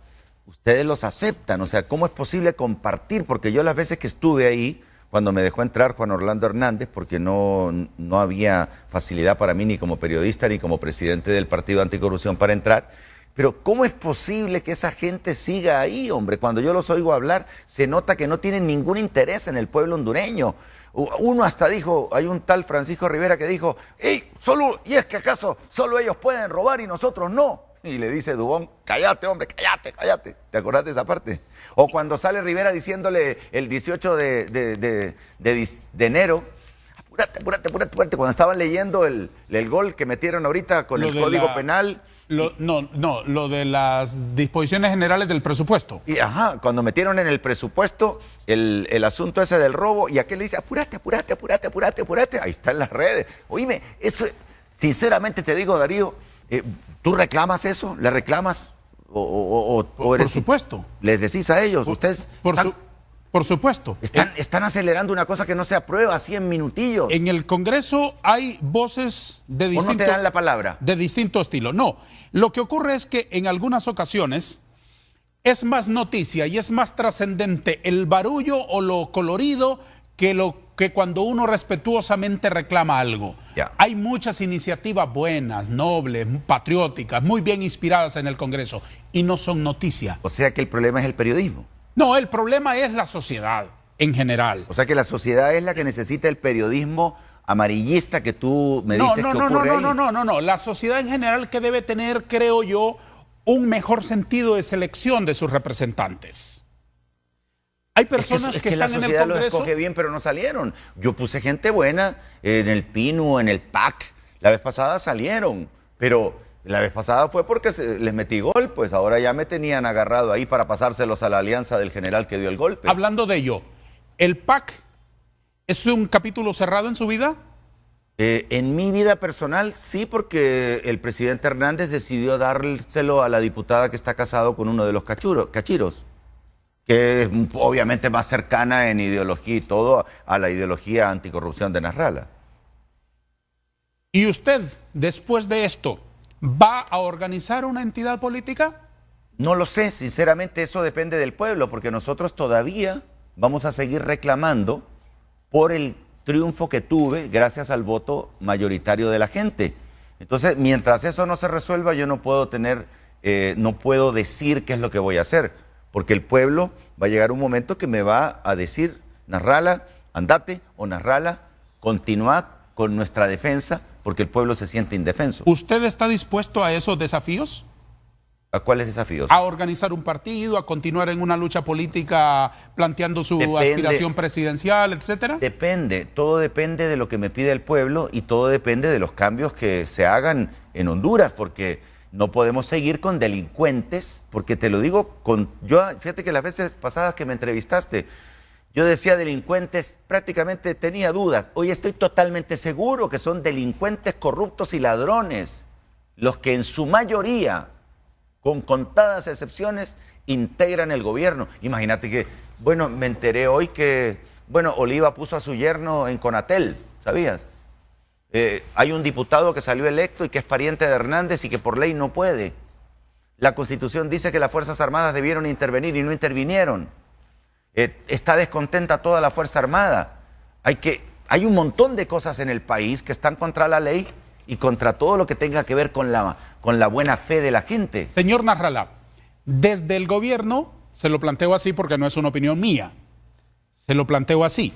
ustedes los aceptan? O sea, ¿cómo es posible compartir? Porque yo las veces que estuve ahí, cuando me dejó entrar Juan Orlando Hernández, porque no había facilidad para mí ni como periodista ni como presidente del Partido Anticorrupción para entrar, pero ¿cómo es posible que esa gente siga ahí, hombre? Cuando yo los oigo hablar, se nota que no tienen ningún interés en el pueblo hondureño. Uno hasta dijo, hay un tal Francisco Rivera que dijo, ¡Ey! ¿Y es que acaso solo ellos pueden robar y nosotros no? Y le dice Dubón, cállate, hombre, cállate. ¿Te acordás de esa parte? O cuando sale Rivera diciéndole el 18 de enero, apúrate, cuando estaban leyendo el gol que metieron ahorita con el Código Penal... Lo de las disposiciones generales del presupuesto. Y cuando metieron en el presupuesto el asunto ese del robo, y aquel le dice, apúrate. Ahí está en las redes. Oíme, eso, sinceramente te digo, Darío, ¿tú reclamas eso? ¿Le reclamas? Por supuesto. ¿Les decís a ellos? Ustedes... Por supuesto. Están acelerando una cosa que no se aprueba así en minutillos. En el Congreso hay voces de distinto... ¿O no te dan la palabra? De distinto estilo. No, lo que ocurre es que en algunas ocasiones es más noticia y es más trascendente el barullo o lo colorido que cuando uno respetuosamente reclama algo. Ya. Hay muchas iniciativas buenas, nobles, patrióticas, muy bien inspiradas en el Congreso y no son noticia. O sea que el problema es el periodismo. No, el problema es la sociedad en general. O sea que la sociedad es la que necesita el periodismo amarillista que tú me dices que ocurre ahí. No. La sociedad en general que debe tener, creo yo, un mejor sentido de selección de sus representantes. Hay personas que están en el Congreso... la sociedad lo escoge bien, pero no salieron. Yo puse gente buena en el PINU, en el PAC. La vez pasada salieron, pero... La vez pasada fue porque les metí gol, pues ahora ya me tenían agarrado ahí para pasárselos a la alianza del general que dio el golpe. Hablando de ello, ¿el PAC es un capítulo cerrado en su vida? En mi vida personal sí, porque el presidente Hernández decidió dárselo a la diputada que está casado con uno de los cachiros, que es obviamente más cercana en ideología y todo a la ideología anticorrupción de Nasralla. ¿Y usted, después de esto, va a organizar una entidad política? No lo sé, sinceramente eso depende del pueblo, porque nosotros todavía vamos a seguir reclamando por el triunfo que tuve gracias al voto mayoritario de la gente. Entonces, mientras eso no se resuelva, yo no puedo decir qué es lo que voy a hacer, porque el pueblo va a llegar un momento que me va a decir, Nasralla, andate, o Nasralla, continúa con nuestra defensa, porque el pueblo se siente indefenso. ¿Usted está dispuesto a esos desafíos? ¿A cuáles desafíos? A organizar un partido, a continuar en una lucha política planteando su aspiración presidencial, etcétera. Depende, todo depende de lo que me pide el pueblo y todo depende de los cambios que se hagan en Honduras, porque no podemos seguir con delincuentes, porque te lo digo, fíjate que las veces pasadas que me entrevistaste, yo decía delincuentes, prácticamente tenía dudas. Hoy estoy totalmente seguro que son delincuentes corruptos y ladrones los que en su mayoría con contadas excepciones, integran el gobierno. Imagínate que, bueno, me enteré hoy que, bueno, Oliva puso a su yerno en Conatel, ¿sabías? Hay un diputado que salió electo y que es pariente de Hernández y que por ley no puede. La Constitución dice que las Fuerzas Armadas debieron intervenir y no intervinieron. Está descontenta toda la Fuerza Armada. Hay un montón de cosas en el país que están contra la ley y contra todo lo que tenga que ver con la buena fe de la gente. Señor Nasrallah, desde el gobierno, se lo planteo así porque no es una opinión mía, se lo planteo así.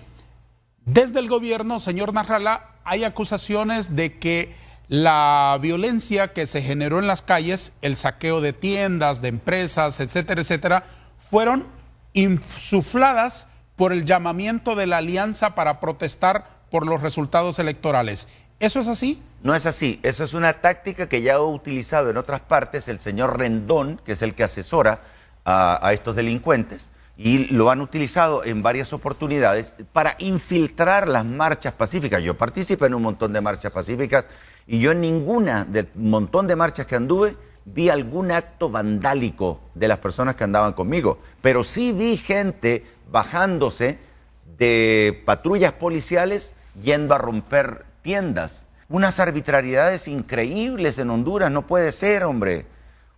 Desde el gobierno, señor Nasrallah, hay acusaciones de que la violencia que se generó en las calles, el saqueo de tiendas, de empresas, etcétera, etcétera, fueron insufladas por el llamamiento de la Alianza para protestar por los resultados electorales. ¿Eso es así? No es así. Eso es una táctica que ya ha utilizado en otras partes el señor Rendón, que es el que asesora a estos delincuentes, y lo han utilizado en varias oportunidades para infiltrar las marchas pacíficas. Yo participé en un montón de marchas pacíficas y yo en ninguna del montón de marchas que anduve vi algún acto vandálico de las personas que andaban conmigo, pero sí vi gente bajándose de patrullas policiales yendo a romper tiendas. Unas arbitrariedades increíbles en Honduras, no puede ser, hombre.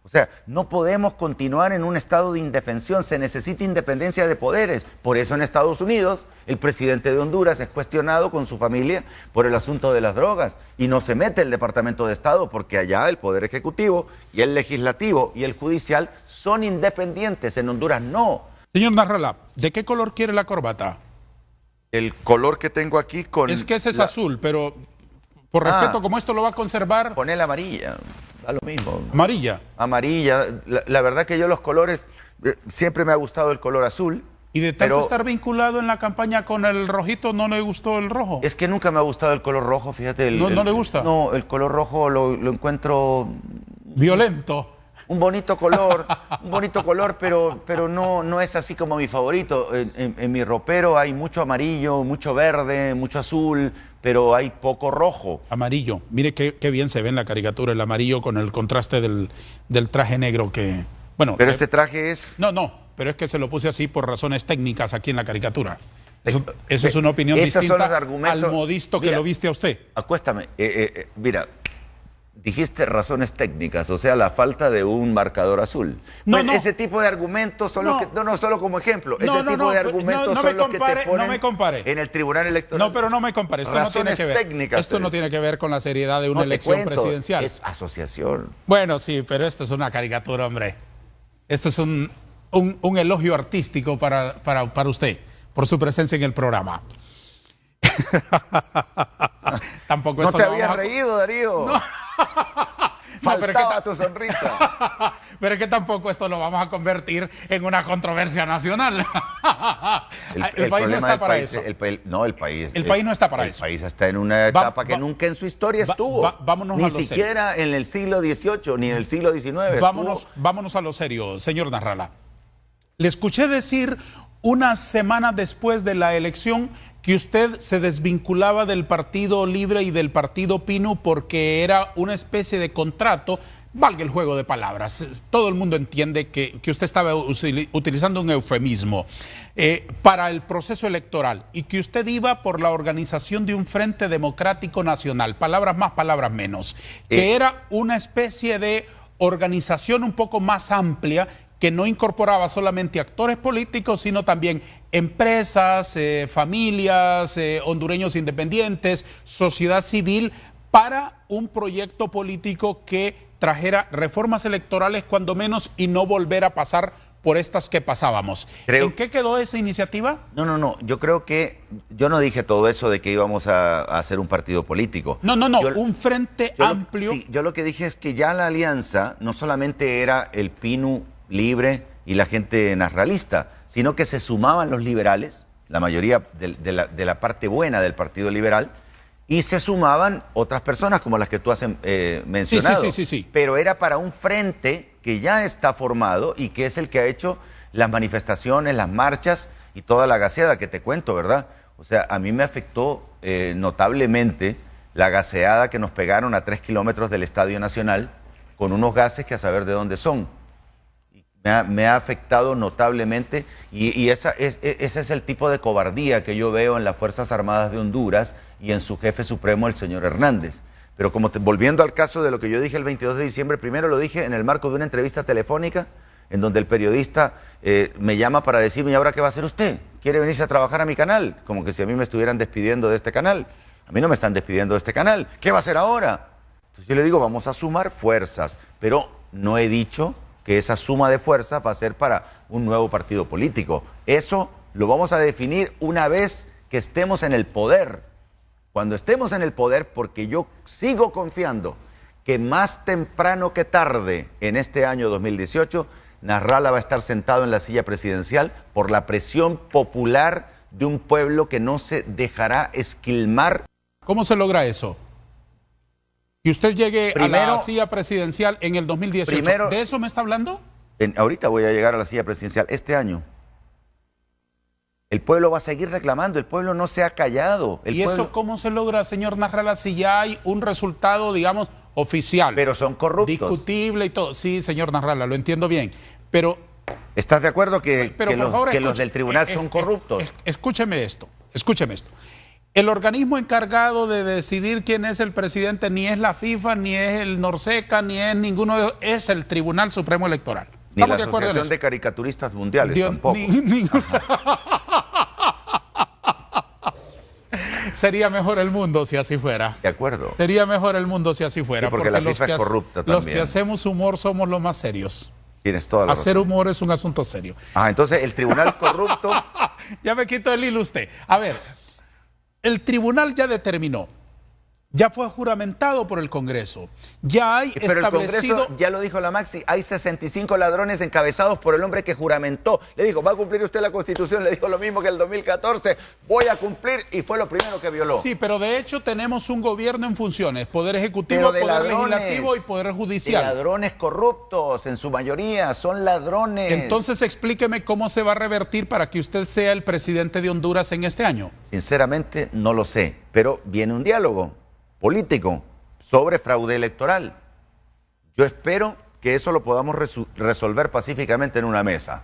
O sea, no podemos continuar en un estado de indefensión, se necesita independencia de poderes. Por eso en Estados Unidos el presidente de Honduras es cuestionado con su familia por el asunto de las drogas y no se mete el Departamento de Estado porque allá el Poder Ejecutivo y el Legislativo y el Judicial son independientes, en Honduras no. Señor Nasrallah, ¿de qué color quiere la corbata? El color que tengo aquí con... Es que ese es azul, pero por respeto, como esto lo va a conservar... Poné la amarilla. Da lo mismo. Amarilla. Amarilla. La verdad que yo los colores, siempre me ha gustado el color azul. Y de tanto estar vinculado en la campaña con el rojito, ¿no le gustó el rojo? Es que nunca me ha gustado el color rojo, fíjate. ¿No le gusta? No, el color rojo lo encuentro... Violento. Un bonito color, pero no es así como mi favorito. En mi ropero hay mucho amarillo, mucho verde, mucho azul, pero hay poco rojo. Amarillo. Mire qué bien se ve en la caricatura el amarillo con el contraste del traje negro que... Bueno, pero este traje es... No, pero es que se lo puse así por razones técnicas aquí en la caricatura. Eso es una opinión distinta al modisto que lo viste a usted. Acuéstame. Mira, dijiste razones técnicas, o sea, la falta de un marcador azul. Ese tipo de argumentos son los que... No, solo como ejemplo. Ese tipo de argumentos son los que te ponen no me compare. En el Tribunal Electoral. No, pero no me compare. Esto razones no tiene que ver. Técnicas. Esto no tiene que ver con la seriedad de una elección presidencial. Es asociación. Bueno, sí, pero esto es una caricatura, hombre. Esto es un elogio artístico para usted, por su presencia en el programa. Tampoco no te habías reído, Darío. No. Faltaba tu sonrisa. Pero es que tampoco esto lo vamos a convertir en una controversia nacional. El país no está para eso. El país no está para eso. El país está en una etapa que nunca en su historia estuvo. Vámonos ni siquiera en el siglo XVIII, ni en el siglo XIX. Vámonos a lo serio, señor Nasrallah. Le escuché decir una semana después de la elección que usted se desvinculaba del Partido Libre y del Partido Pinu porque era una especie de contrato, valga el juego de palabras. Todo el mundo entiende que usted estaba utilizando un eufemismo para el proceso electoral y que usted iba por la organización de un Frente Democrático Nacional, palabras más, palabras menos, que era una especie de organización un poco más amplia que no incorporaba solamente actores políticos, sino también empresas, familias, hondureños independientes, sociedad civil, para un proyecto político que trajera reformas electorales cuando menos y no volver a pasar por estas que pasábamos. ¿En qué quedó esa iniciativa? No. Yo creo que yo no dije todo eso de que íbamos a hacer un partido político. No. Un frente amplio. Yo lo que dije es que ya la alianza no solamente era el Pinu Libre y la gente nasralista, sino que se sumaban los liberales, la mayoría de la parte buena del Partido Liberal, y se sumaban otras personas como las que tú has mencionado. Sí. Pero era para un frente que ya está formado y que es el que ha hecho las manifestaciones, las marchas y toda la gaseada que te cuento, ¿verdad? O sea, a mí me afectó notablemente la gaseada que nos pegaron a 3 kilómetros del Estadio Nacional con unos gases que a saber de dónde son. me ha afectado notablemente y ese es el tipo de cobardía que yo veo en las Fuerzas Armadas de Honduras y en su jefe supremo, el señor Hernández. Pero volviendo al caso de lo que yo dije el 22 de diciembre, primero lo dije en el marco de una entrevista telefónica en donde el periodista me llama para decirme: ¿y ahora qué va a hacer usted? ¿Quiere venirse a trabajar a mi canal? Como que si a mí me estuvieran despidiendo de este canal. A mí no me están despidiendo de este canal. ¿Qué va a hacer ahora? Entonces yo le digo: vamos a sumar fuerzas, pero no he dicho que esa suma de fuerzas va a ser para un nuevo partido político. Eso lo vamos a definir una vez que estemos en el poder. Cuando estemos en el poder, porque yo sigo confiando que más temprano que tarde en este año 2018, Nasrallah va a estar sentado en la silla presidencial por la presión popular de un pueblo que no se dejará esquilmar. ¿Cómo se logra eso? Que usted llegue a la silla presidencial en el 2018. ¿De eso me está hablando? Ahorita voy a llegar a la silla presidencial este año. El pueblo va a seguir reclamando, el pueblo no se ha callado. ¿Y eso cómo se logra, señor Nasrallah, si ya hay un resultado, digamos, oficial? Pero son corruptos. Discutible y todo. Sí, señor Nasrallah, lo entiendo bien. Pero... ¿estás de acuerdo que los del tribunal son corruptos? Escúcheme esto, escúcheme esto. El organismo encargado de decidir quién es el presidente ni es la FIFA, ni es el Norseca, ni es ninguno de ellos, es el Tribunal Supremo Electoral. Ni la Asociación de Caricaturistas Mundiales tampoco. Sería mejor el mundo si así fuera. De acuerdo. Sería mejor el mundo si así fuera. Sí, porque la FIFA es corrupta también. Los que hacemos humor somos los más serios. Tienes toda la Hacer razón. humor es un asunto serio. Entonces el tribunal corrupto... Ya me quito el hilo usted. A ver, el tribunal ya determinó. Ya fue juramentado por el Congreso. Ya hay Pero establecido... el Congreso, ya lo dijo la Maxi, hay 65 ladrones encabezados por el hombre que juramentó. Le dijo: ¿va a cumplir usted la Constitución? Le dijo lo mismo que el 2014. Voy a cumplir, y fue lo primero que violó. Sí, pero de hecho tenemos un gobierno en funciones. Poder ejecutivo, poder legislativo y poder judicial. De ladrones corruptos, en su mayoría, son ladrones. Entonces explíqueme cómo se va a revertir para que usted sea el presidente de Honduras en este año. Sinceramente no lo sé, pero viene un diálogo político sobre fraude electoral. Yo espero que eso lo podamos resolver pacíficamente en una mesa.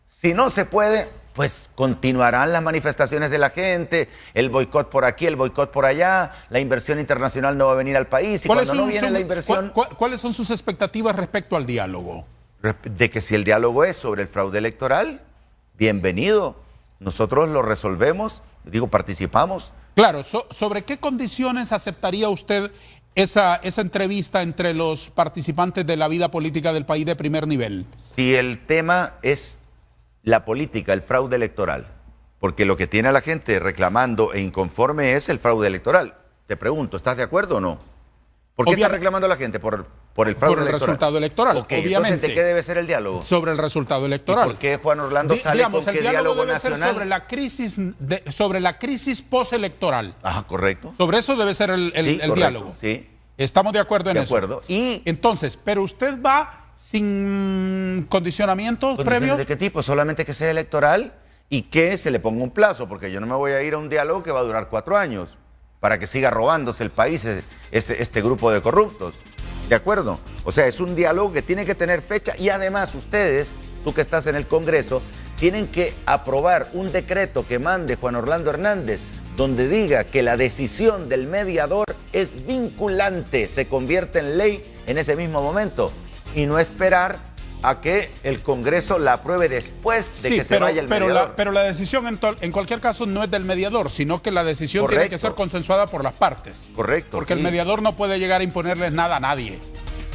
Si no se puede, pues continuarán las manifestaciones de la gente, el boicot por aquí, el boicot por allá, la inversión internacional no va a venir al país, y cuando no viene la inversión... ¿Cuáles son sus expectativas respecto al diálogo? De que si el diálogo es sobre el fraude electoral, bienvenido. Nosotros lo resolvemos, participamos. Claro, ¿sobre qué condiciones aceptaría usted esa entrevista entre los participantes de la vida política del país de primer nivel? Si el tema es la política, el fraude electoral, porque lo que tiene a la gente reclamando e inconforme es el fraude electoral. Te pregunto, ¿estás de acuerdo o no? ¿Por qué está reclamando la gente? Por el fraude electoral. Por el resultado electoral, obviamente. Entonces, ¿de qué debe ser el diálogo? Sobre el resultado electoral. ¿Y por qué Juan Orlando sale con qué diálogo debe nacional? Ser sobre la crisis postelectoral. Correcto. Sobre eso debe ser el diálogo. Sí. Estamos de acuerdo en eso. De acuerdo. Y entonces, pero usted va sin condicionamientos previos. ¿De qué tipo? Solamente que sea electoral y que se le ponga un plazo, porque yo no me voy a ir a un diálogo que va a durar 4 años para que siga robándose el país este grupo de corruptos. ¿De acuerdo? O sea, es un diálogo que tiene que tener fecha, y además ustedes, tú que estás en el Congreso, tienen que aprobar un decreto que mande Juan Orlando Hernández, donde diga que la decisión del mediador es vinculante, se convierte en ley en ese mismo momento, y no esperar a que el Congreso la apruebe después de que se vaya el mediador. Pero la decisión en cualquier caso no es del mediador, sino que la decisión tiene que ser consensuada por las partes. Correcto. Porque el mediador no puede llegar a imponerles nada a nadie.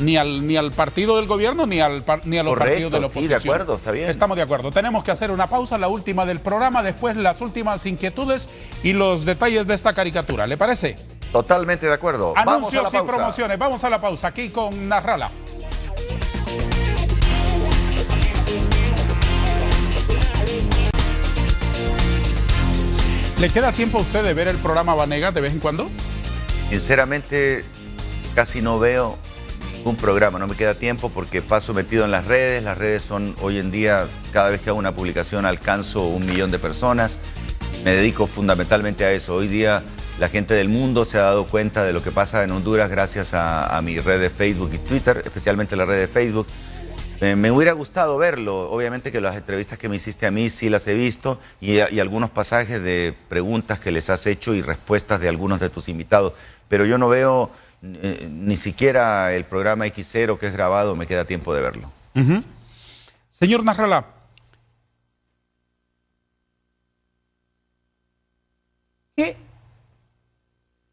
Ni al partido del gobierno, ni a los partidos de la oposición. Sí, de acuerdo, está bien. Estamos de acuerdo. Tenemos que hacer una pausa, la última del programa, después las últimas inquietudes y los detalles de esta caricatura. ¿Le parece? Totalmente de acuerdo. Anuncios y promociones. Vamos a la pausa aquí con Nasrallah. ¿Le queda tiempo a usted de ver el programa Vanegas de vez en cuando? Sinceramente, casi no veo ningún programa. No me queda tiempo porque paso metido en las redes. Las redes son hoy en día, cada vez que hago una publicación alcanzo 1 millón de personas. Me dedico fundamentalmente a eso. Hoy día la gente del mundo se ha dado cuenta de lo que pasa en Honduras gracias a mi red de Facebook y Twitter, especialmente la red de Facebook. Me hubiera gustado verlo. Obviamente que las entrevistas que me hiciste a mí sí las he visto y algunos pasajes de preguntas que les has hecho y respuestas de algunos de tus invitados. Pero yo no veo ni siquiera el programa X0 que es grabado, me queda tiempo de verlo. Señor Nasrallah, ¿qué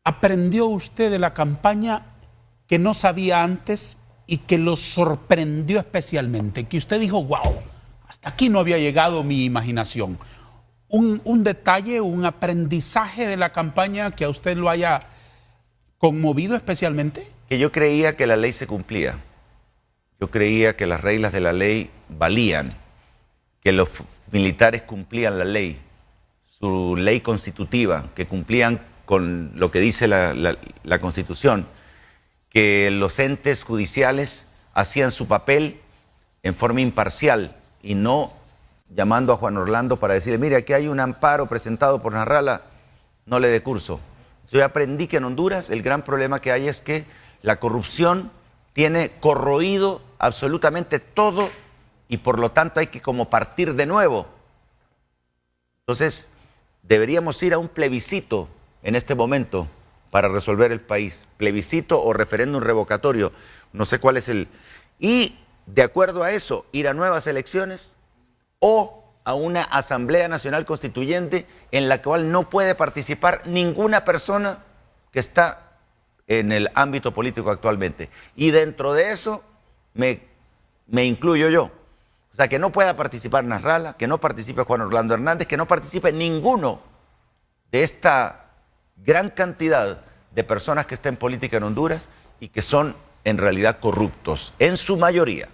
aprendió usted de la campaña que no sabía antes y que lo sorprendió especialmente? Que usted dijo, wow, hasta aquí no había llegado mi imaginación. Un detalle, un aprendizaje de la campaña que a usted lo haya conmovido especialmente. Que yo creía que la ley se cumplía. Yo creía que las reglas de la ley valían, que los militares cumplían la ley, su ley constitutiva, que cumplían con lo que dice la Constitución, que los entes judiciales hacían su papel en forma imparcial y no llamando a Juan Orlando para decirle, mire, aquí hay un amparo presentado por Nasrallah, no le dé curso. Yo aprendí que en Honduras el gran problema que hay es que la corrupción tiene corroído absolutamente todo y por lo tanto hay que como partir de nuevo. Entonces, deberíamos ir a un plebiscito en este momento para resolver el país. Plebiscito o referéndum revocatorio, no sé cuál es el... Y de acuerdo a eso, ir a nuevas elecciones o a una Asamblea Nacional Constituyente en la cual no puede participar ninguna persona que está en el ámbito político actualmente. Y dentro de eso me incluyo yo. O sea, que no pueda participar Nasrallah, que no participe Juan Orlando Hernández, que no participe ninguno de esta gran cantidad de personas que están en política en Honduras y que son en realidad corruptos, en su mayoría.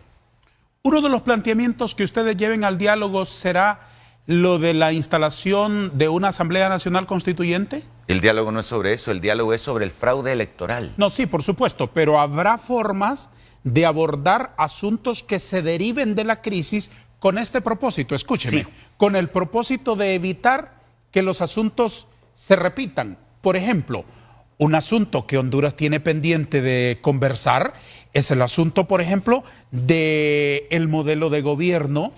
Uno de los planteamientos que ustedes lleven al diálogo será lo de la instalación de una Asamblea Nacional Constituyente. El diálogo no es sobre eso, el diálogo es sobre el fraude electoral. No, sí, por supuesto, pero habrá formas de abordar asuntos que se deriven de la crisis con este propósito. Escúcheme, sí, con el propósito de evitar que los asuntos se repitan. Por ejemplo, un asunto que Honduras tiene pendiente de conversar es el asunto, por ejemplo, del modelo de gobierno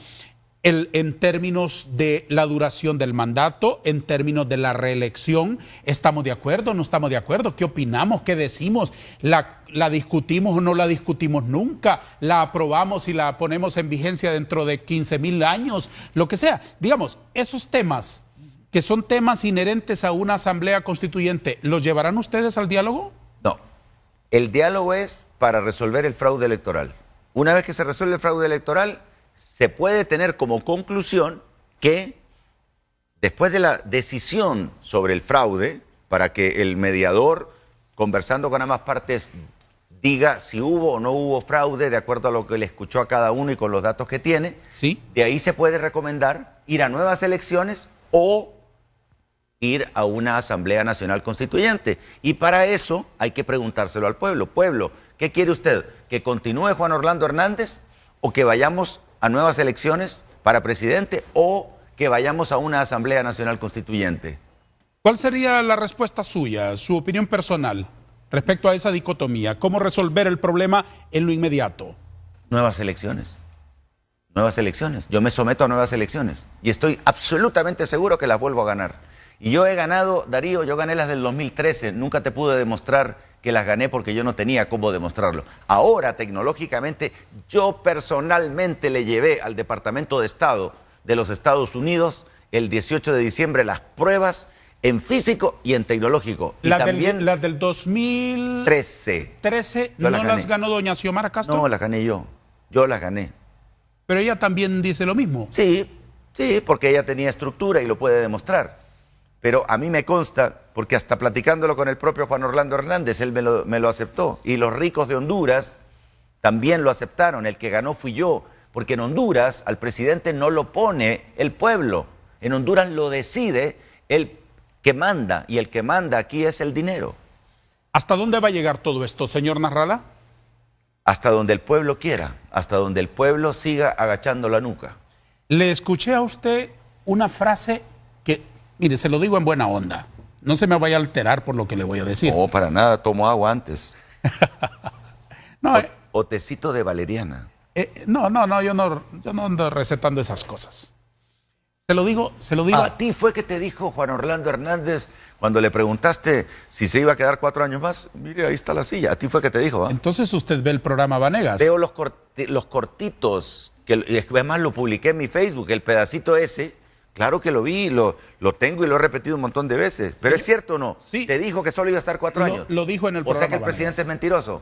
en términos de la duración del mandato, en términos de la reelección. ¿Estamos de acuerdo? ¿No estamos de acuerdo? ¿Qué opinamos? ¿Qué decimos? ¿La discutimos o no la discutimos nunca? ¿La aprobamos y la ponemos en vigencia dentro de 15.000 años? Lo que sea. Digamos, esos temas que son temas inherentes a una asamblea constituyente, ¿los llevarán ustedes al diálogo? No. El diálogo es para resolver el fraude electoral. Una vez que se resuelve el fraude electoral, se puede tener como conclusión que después de la decisión sobre el fraude, para que el mediador, conversando con ambas partes, diga si hubo o no hubo fraude de acuerdo a lo que le escuchó a cada uno y con los datos que tiene, ¿sí? De ahí se puede recomendar ir a nuevas elecciones o ir a una Asamblea Nacional Constituyente. Y para eso hay que preguntárselo al pueblo. Pueblo, ¿qué quiere usted? ¿Que continúe Juan Orlando Hernández o que vayamos a nuevas elecciones para presidente o que vayamos a una Asamblea Nacional Constituyente? ¿Cuál sería la respuesta suya, su opinión personal respecto a esa dicotomía? ¿Cómo resolver el problema en lo inmediato? Nuevas elecciones. Nuevas elecciones. Yo me someto a nuevas elecciones y estoy absolutamente seguro que las vuelvo a ganar. Y yo he ganado, Darío, yo gané las del 2013, nunca te pude demostrar que las gané porque yo no tenía cómo demostrarlo. Ahora, tecnológicamente, yo personalmente le llevé al Departamento de Estado de los Estados Unidos el 18 de diciembre las pruebas en físico y en tecnológico. Y también las del 2013 no las ganó doña Xiomara Castro. No, las gané yo las gané. Pero ella también dice lo mismo. Sí, porque ella tenía estructura y lo puede demostrar. Pero a mí me consta, porque hasta platicándolo con el propio Juan Orlando Hernández, él me lo aceptó. Y los ricos de Honduras también lo aceptaron. El que ganó fui yo. Porque en Honduras al presidente no lo pone el pueblo. En Honduras lo decide el que manda. Y el que manda aquí es el dinero. ¿Hasta dónde va a llegar todo esto, señor Nasrallah? Hasta donde el pueblo quiera. Hasta donde el pueblo siga agachando la nuca. Le escuché a usted una frase que... Mire, se lo digo en buena onda. No se me vaya a alterar por lo que le voy a decir. No, para nada. Tomo agua antes. No, o tecito de valeriana. No, yo no ando recetando esas cosas. Se lo digo. ¿A ti fue que te dijo Juan Orlando Hernández cuando le preguntaste si se iba a quedar 4 años más? Mire, ahí está la silla. A ti fue que te dijo, ¿ah? Entonces usted ve el programa Vanegas. Veo los cortitos, que además lo publiqué en mi Facebook, el pedacito ese. Claro que lo vi, lo tengo y lo he repetido un montón de veces. ¿Pero es cierto o no? Sí. Te dijo que solo iba a estar 4 años. Lo dijo en el programa. O sea que el presidente es mentiroso.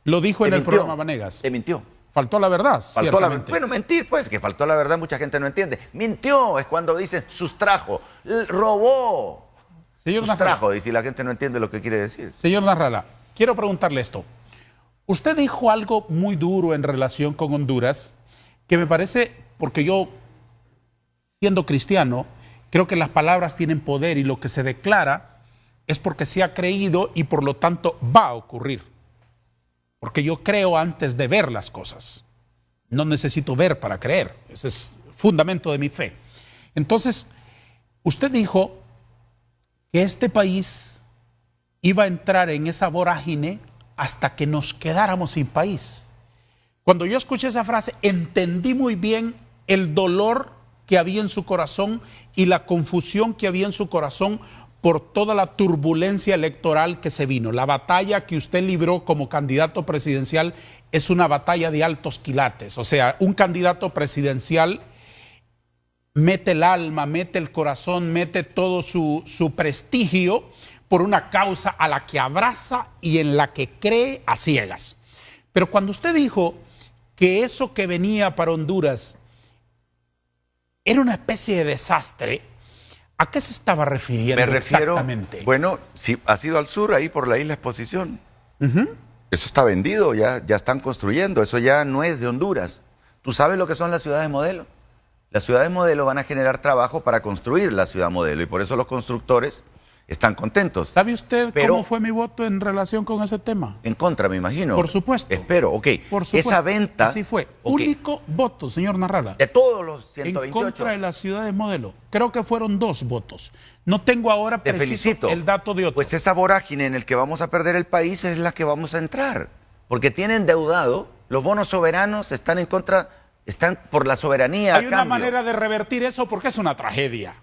Lo dijo en el programa Vanegas. Te mintió. Faltó la verdad, ciertamente. Bueno, mentir, pues, que faltó la verdad, mucha gente no entiende. Mintió, es cuando dicen sustrajo, robó. Señor sustrajo, y si la gente no entiende lo que quiere decir. Señor Nasrallah, quiero preguntarle esto. Usted dijo algo muy duro en relación con Honduras, que me parece, porque yo, siendo cristiano, creo que las palabras tienen poder y lo que se declara es porque se ha creído y por lo tanto va a ocurrir. Porque yo creo antes de ver las cosas. No necesito ver para creer. Ese es fundamento de mi fe. Entonces, usted dijo que este país iba a entrar en esa vorágine hasta que nos quedáramos sin país. Cuando yo escuché esa frase, entendí muy bien el dolor que había en su corazón y la confusión que había en su corazón por toda la turbulencia electoral que se vino. La batalla que usted libró como candidato presidencial es una batalla de altos quilates. O sea, un candidato presidencial mete el alma, mete el corazón, mete todo su prestigio por una causa a la que abraza y en la que cree a ciegas. Pero cuando usted dijo que eso que venía para Honduras era una especie de desastre, ¿a qué se estaba refiriendo exactamente? Bueno, si has ido al sur, ahí por la isla Exposición. Eso está vendido, ya están construyendo, eso ya no es de Honduras. ¿Tú sabes lo que son las ciudades modelo? Las ciudades modelo van a generar trabajo para construir la ciudad modelo y por eso los constructores están contentos. ¿Sabe usted cómo fue mi voto en relación con ese tema? En contra, me imagino. Por supuesto. Espero, ok. Por supuesto. Esa venta... Así fue. Okay. Único voto, señor Nasrallah. De todos los 128. En contra de las ciudades modelo. Creo que fueron 2 votos. No tengo ahora preciso el dato de otro. Pues esa vorágine en el que vamos a perder el país es la que vamos a entrar. Porque tienen endeudado, los bonos soberanos están en contra, están por la soberanía. Hay una manera de revertir eso porque es una tragedia.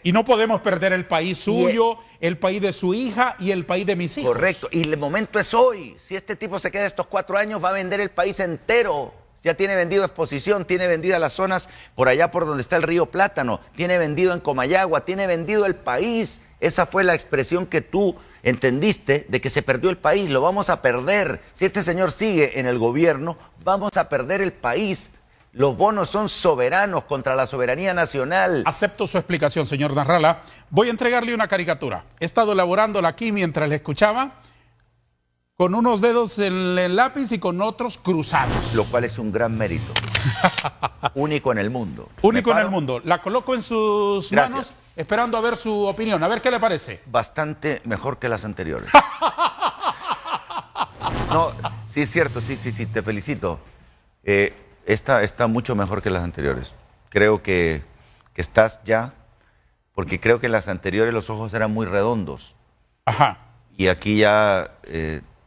Y no podemos perder el país suyo, el país de su hija y el país de mis hijos. Correcto, y el momento es hoy. Si este tipo se queda estos 4 años, va a vender el país entero. Ya tiene vendido Exposición, tiene vendidas las zonas por allá por donde está el río Plátano, tiene vendido en Comayagua, tiene vendido el país. Esa fue la expresión que tú entendiste de que se perdió el país. Lo vamos a perder. Si este señor sigue en el gobierno, vamos a perder el país. Los bonos son soberanos contra la soberanía nacional. Acepto su explicación, señor Nasrallah. Voy a entregarle una caricatura. He estado elaborándola aquí mientras le escuchaba, con unos dedos en el lápiz y con otros cruzados. Lo cual es un gran mérito. Único en el mundo. Único en el mundo. La coloco en sus manos, esperando a ver su opinión. A ver qué le parece. Bastante mejor que las anteriores. No, sí es cierto, sí, te felicito. Esta está mucho mejor que las anteriores. Creo que estás ya, porque creo que en las anteriores los ojos eran muy redondos. Ajá. Y aquí ya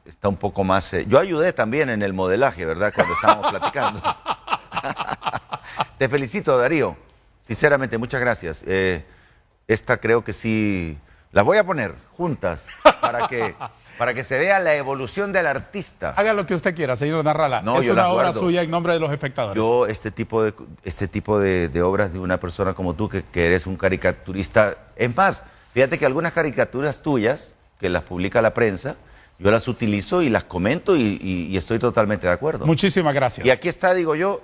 está un poco más... yo ayudé también en el modelaje, ¿verdad? Cuando estábamos platicando. Te felicito, Darío. Sinceramente, muchas gracias. Esta creo que sí... Las voy a poner juntas para que se vea la evolución del artista. Haga lo que usted quiera, señor Nasrallah. No, es una obra suya en nombre de los espectadores. Yo, este tipo de obras de una persona como tú, que eres un caricaturista... Es más, fíjate que algunas caricaturas tuyas, que las publica la prensa, yo las utilizo y las comento y estoy totalmente de acuerdo. Muchísimas gracias. Y aquí está, digo yo...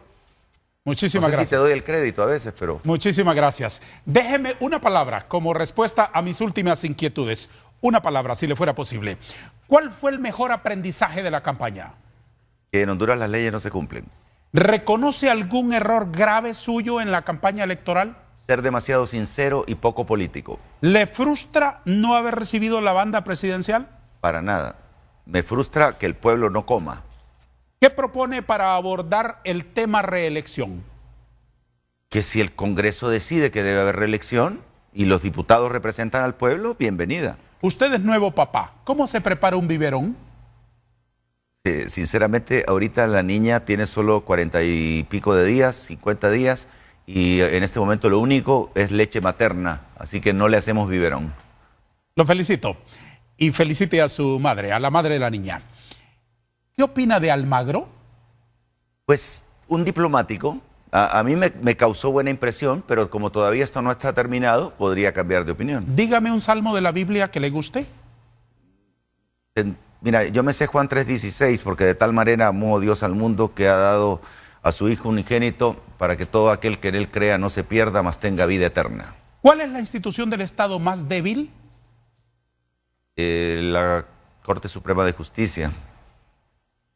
Muchísimas gracias. Si te doy el crédito a veces, pero... Muchísimas gracias. Déjeme una palabra como respuesta a mis últimas inquietudes. Una palabra, si le fuera posible. ¿Cuál fue el mejor aprendizaje de la campaña? Que en Honduras las leyes no se cumplen. ¿Reconoce algún error grave suyo en la campaña electoral? Ser demasiado sincero y poco político. ¿Le frustra no haber recibido la banda presidencial? Para nada. Me frustra que el pueblo no coma. ¿Qué propone para abordar el tema reelección? Que si el Congreso decide que debe haber reelección y los diputados representan al pueblo, bienvenida. Usted es nuevo papá. ¿Cómo se prepara un biberón? Sinceramente, ahorita la niña tiene solo 40 y pico de días, 50 días, y en este momento lo único es leche materna, así que no le hacemos biberón. Lo felicito. Y felicite a su madre, a la madre de la niña. ¿Qué opina de Almagro? Pues un diplomático. A mí me causó buena impresión, pero como todavía esto no está terminado, podría cambiar de opinión. Dígame un salmo de la Biblia que le guste. Mira, yo me sé Juan 3:16, porque de tal manera amó Dios al mundo que ha dado a su Hijo unigénito para que todo aquel que en él crea no se pierda, mas tenga vida eterna. ¿Cuál es la institución del Estado más débil? La Corte Suprema de Justicia.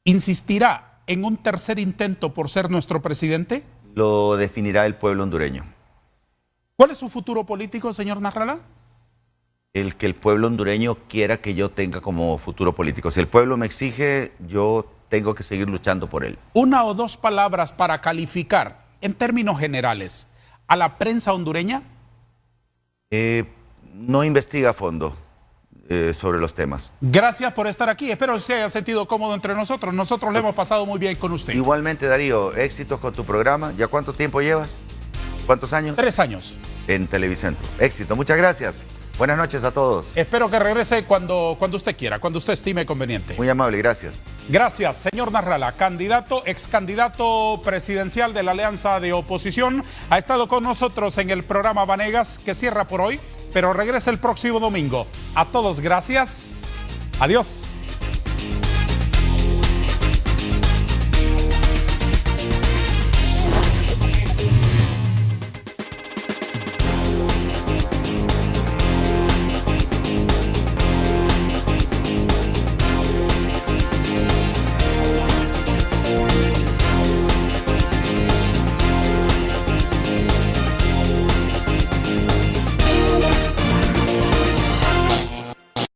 ¿Insistirá en un tercer intento por ser nuestro presidente? Lo definirá el pueblo hondureño. ¿Cuál es su futuro político, señor Nasrallah? El que el pueblo hondureño quiera que yo tenga como futuro político. Si el pueblo me exige, yo tengo que seguir luchando por él. Una o dos palabras para calificar, en términos generales, a la prensa hondureña. No investiga a fondo sobre los temas. Gracias por estar aquí. Espero que se haya sentido cómodo entre nosotros. Nosotros le hemos pasado muy bien con usted. Igualmente, Darío, éxitos con tu programa. ¿Ya cuánto tiempo llevas? ¿Cuántos años? 3 años. En Televicentro. Éxito, muchas gracias. Buenas noches a todos. Espero que regrese cuando usted quiera, cuando usted estime conveniente. Muy amable, gracias. Gracias, señor Nasrallah, ex candidato presidencial de la Alianza de Oposición. Ha estado con nosotros en el programa Vanegas, que cierra por hoy, pero regresa el próximo domingo. A todos, gracias. Adiós.